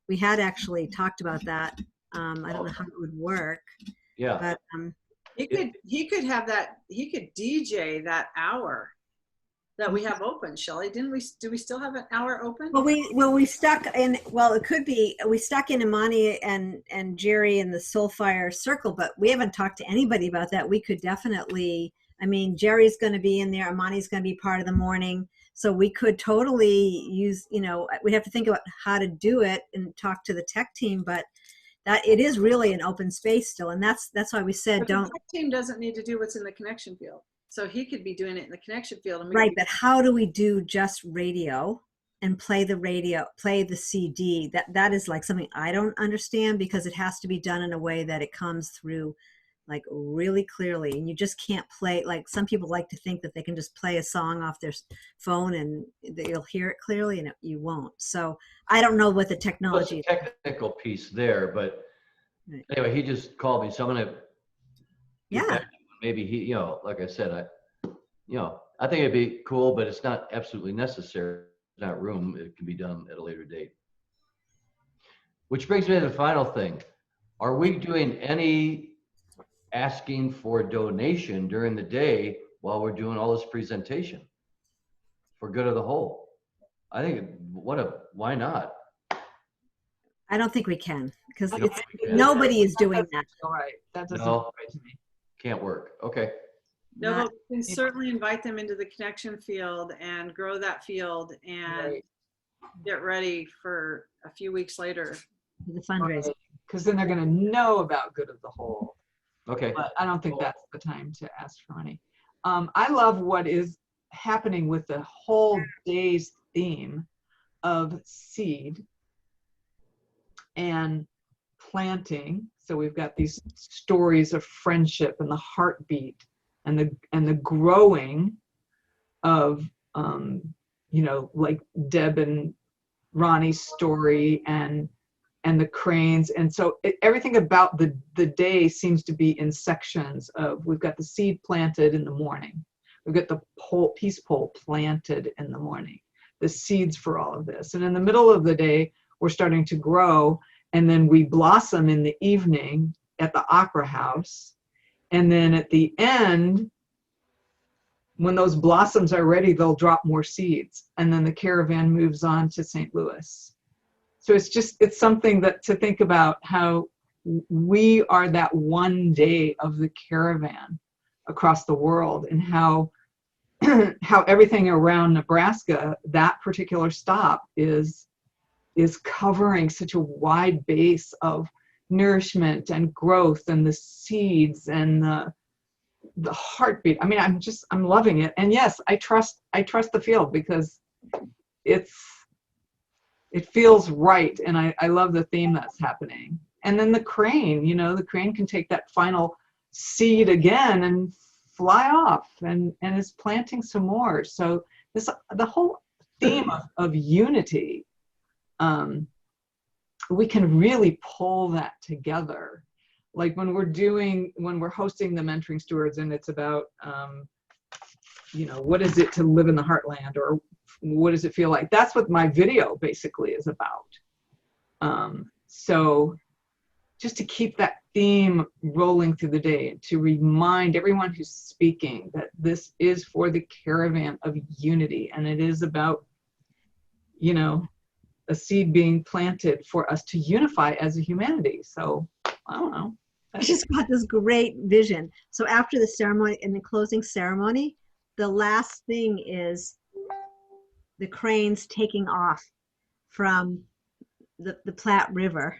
Speaker 4: we had actually talked about that. I don't know how it would work.
Speaker 2: Yeah.
Speaker 4: But,
Speaker 1: he could have that. He could DJ that hour. that we have open, Shelley. Do we still have an hour open?
Speaker 4: Well, we stuck in. Well, it could be we stuck in Imani and Jerry in the Soulfire circle, but we haven't talked to anybody about that. We could definitely. I mean, Jerry's going to be in there. Imani's going to be part of the morning, so we could totally use. You know, we have to think about how to do it and talk to the tech team, but that it is really an open space still, and that's why we said
Speaker 1: But
Speaker 4: don't.
Speaker 1: the tech team doesn't need to do what's in the connection field. So he could be doing it in the connection field. And we
Speaker 4: Right,
Speaker 1: could
Speaker 4: but how do we do just radio and play the CD? That is like something I don't understand, because it has to be done in a way that it comes through like really clearly, and you just can't play. Like some people like to think that they can just play a song off their phone and you'll hear it clearly, and you won't. So I don't know what the
Speaker 2: Well,
Speaker 4: technology
Speaker 2: it's a technical piece there, but
Speaker 4: Right.
Speaker 2: anyway, he just called me, so I'm gonna get
Speaker 4: Yeah.
Speaker 2: back to him. Maybe he, you know, like I said, I think it'd be cool, but it's not absolutely necessary. There's not room. It can be done at a later date. Which brings me to the final thing. Are we doing any asking for donation during the day while we're doing all this presentation for good of the whole? I think, why not?
Speaker 4: I don't think we can, because
Speaker 2: You don't
Speaker 4: it's
Speaker 2: think we can?
Speaker 4: nobody is doing that.
Speaker 3: All right. That doesn't
Speaker 2: No.
Speaker 3: feel right to me.
Speaker 2: Can't work. Okay.
Speaker 1: No,
Speaker 4: Not-
Speaker 1: but we can certainly invite them into the connection field and grow that field and
Speaker 3: Right.
Speaker 1: get ready for a few weeks later.
Speaker 4: the fundraiser.
Speaker 3: Because then they're going to know about good of the whole.
Speaker 2: Okay.
Speaker 3: But I don't think that's the time to ask for money. I love what is happening with the whole day's theme of seed and planting. So we've got these stories of friendship and the heartbeat and the growing of you know, like Deb and Ronnie's story and the cranes. And so everything about the day seems to be in sections of, we've got the seed planted in the morning. We've got the peace pole planted in the morning, the seeds for all of this. And in the middle of the day, we're starting to grow, and then we blossom in the evening at the Opera House. And then at the end, when those blossoms are ready, they'll drop more seeds. And then the caravan moves on to St. Louis. So it's something that to think about, how we are that one day of the caravan across the world, and how how everything around Nebraska, that particular stop is covering such a wide base of nourishment and growth and the seeds and the heartbeat. I mean, I'm loving it. And yes, I trust the field, because it feels right. And I love the theme that's happening. And then the crane, you know, the crane can take that final seed again and fly off and is planting some more. So the whole theme of unity, we can really pull that together. Like when we're hosting the Mentoring Stewards, and it's about, you know, what is it to live in the heartland, or what does it feel like? That's what my video basically is about. So just to keep that theme rolling through the day, to remind everyone who's speaking that this is for the caravan of unity, and it is about, you know, a seed being planted for us to unify as a humanity. So I don't know.
Speaker 4: I just got this great vision. So after the ceremony, in the closing ceremony, the last thing is the cranes taking off from the Platte River,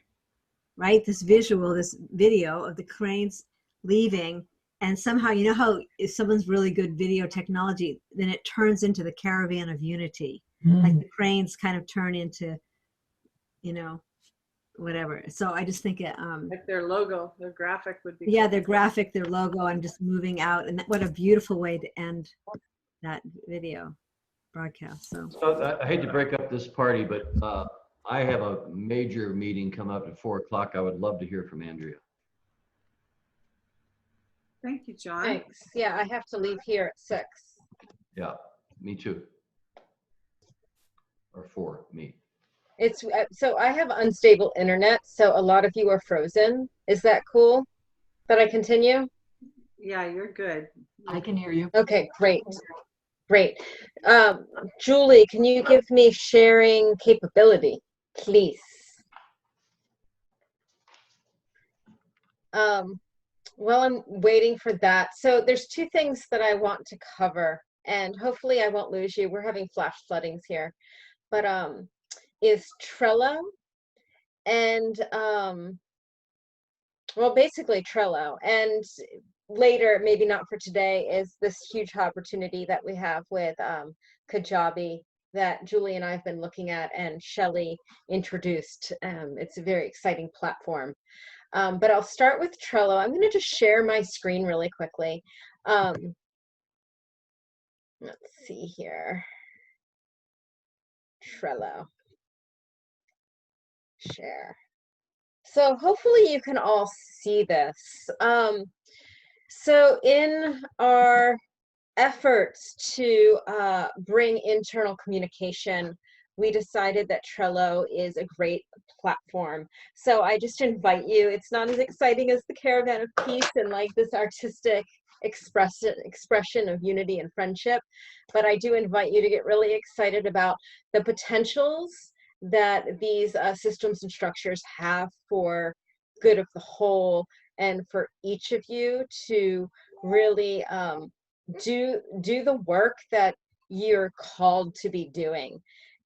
Speaker 4: right? This video of the cranes leaving, and somehow, you know how if someone's really good video technology, then it turns into the caravan of unity. Like the cranes kind of turn into, you know, whatever. So I just think it,
Speaker 1: Like their logo, their graphic would be.
Speaker 4: yeah,
Speaker 1: cool.
Speaker 4: their graphic, their logo, and just moving out. And what a beautiful way to end that video broadcast.
Speaker 2: So I hate to break up this party, but I have a major meeting come up at 4:00. I would love to hear from Andrea.
Speaker 1: Thank you, John.
Speaker 6: Thanks. Yeah, I have to leave here at 6.
Speaker 2: Yeah, me too. Or 4, me.
Speaker 6: It's so I have unstable internet, so a lot of you are frozen. Is that cool that I continue?
Speaker 1: Yeah, you're good.
Speaker 3: I can hear you.
Speaker 6: Okay, great. Great. Julie, can you give me sharing capability, please? Well, I'm waiting for that. So there's two things that I want to cover, and hopefully I won't lose you. We're having flash floodings here. But is Trello and well, basically Trello, and later, maybe not for today, is this huge opportunity that we have with Kajabi that Julie and I have been looking at, and Shelley introduced. It's a very exciting platform. But I'll start with Trello. I'm going to just share my screen really quickly. Let's see here. Trello. Share. So hopefully you can all see this. So in our efforts to bring internal communication, we decided that Trello is a great platform. So I just invite you. It's not as exciting as the Caravan of Peace and like this artistic expression of unity and friendship, but I do invite you to get really excited about the potentials that these systems and structures have for good of the whole, and for each of you to really do the work that you're called to be doing.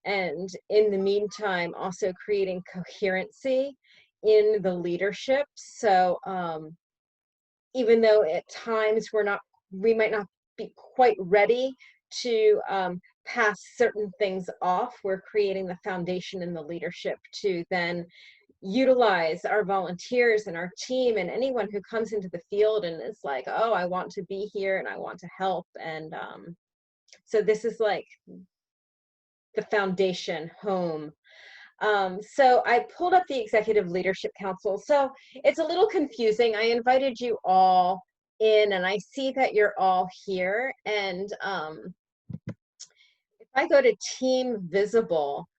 Speaker 6: And in the meantime, also creating coherency in the leadership. So even though at times we might not be quite ready to pass certain things off, we're creating the foundation in the leadership to then utilize our volunteers and our team and anyone who comes into the field and is like, oh, I want to be here and I want to help. And so this is like the foundation, home. So I pulled up the Executive Leadership Council. So it's a little confusing. I invited you all in and I see that you're all here. And if I go to Team Visible,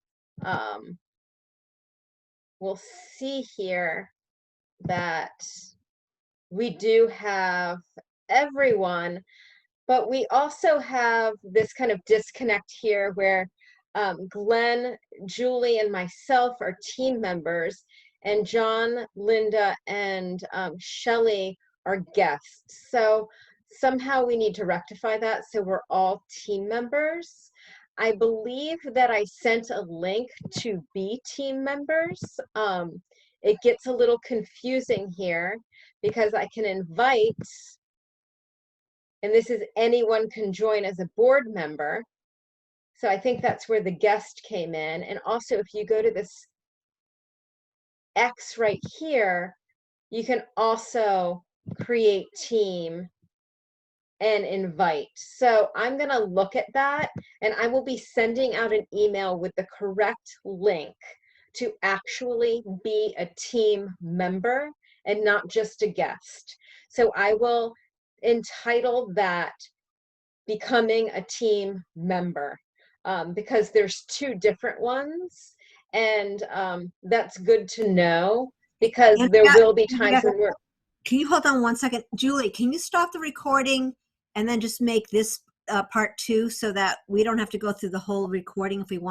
Speaker 6: we'll see here that we do have everyone, but we also have this kind of disconnect here where Glenn, Julie, and myself are team members, and John, Linda, and Shelley are guests. So somehow we need to rectify that so we're all team members. I believe that I sent a link to be team members. It gets a little confusing here because I can invite, and this is anyone can join as a board member. So I think that's where the guest came in. And also if you go to this X right here, you can also create team and invite. So I'm going to look at that, and I will be sending out an email with the correct link to actually be a team member and not just a guest. So I will entitle that Becoming a Team Member, because there's two different ones, and that's good to know because there will be times when we're.
Speaker 4: Can you hold on 1 second? Julie, can you stop the recording and then just make this part 2 so that we don't have to go through the whole recording if we want?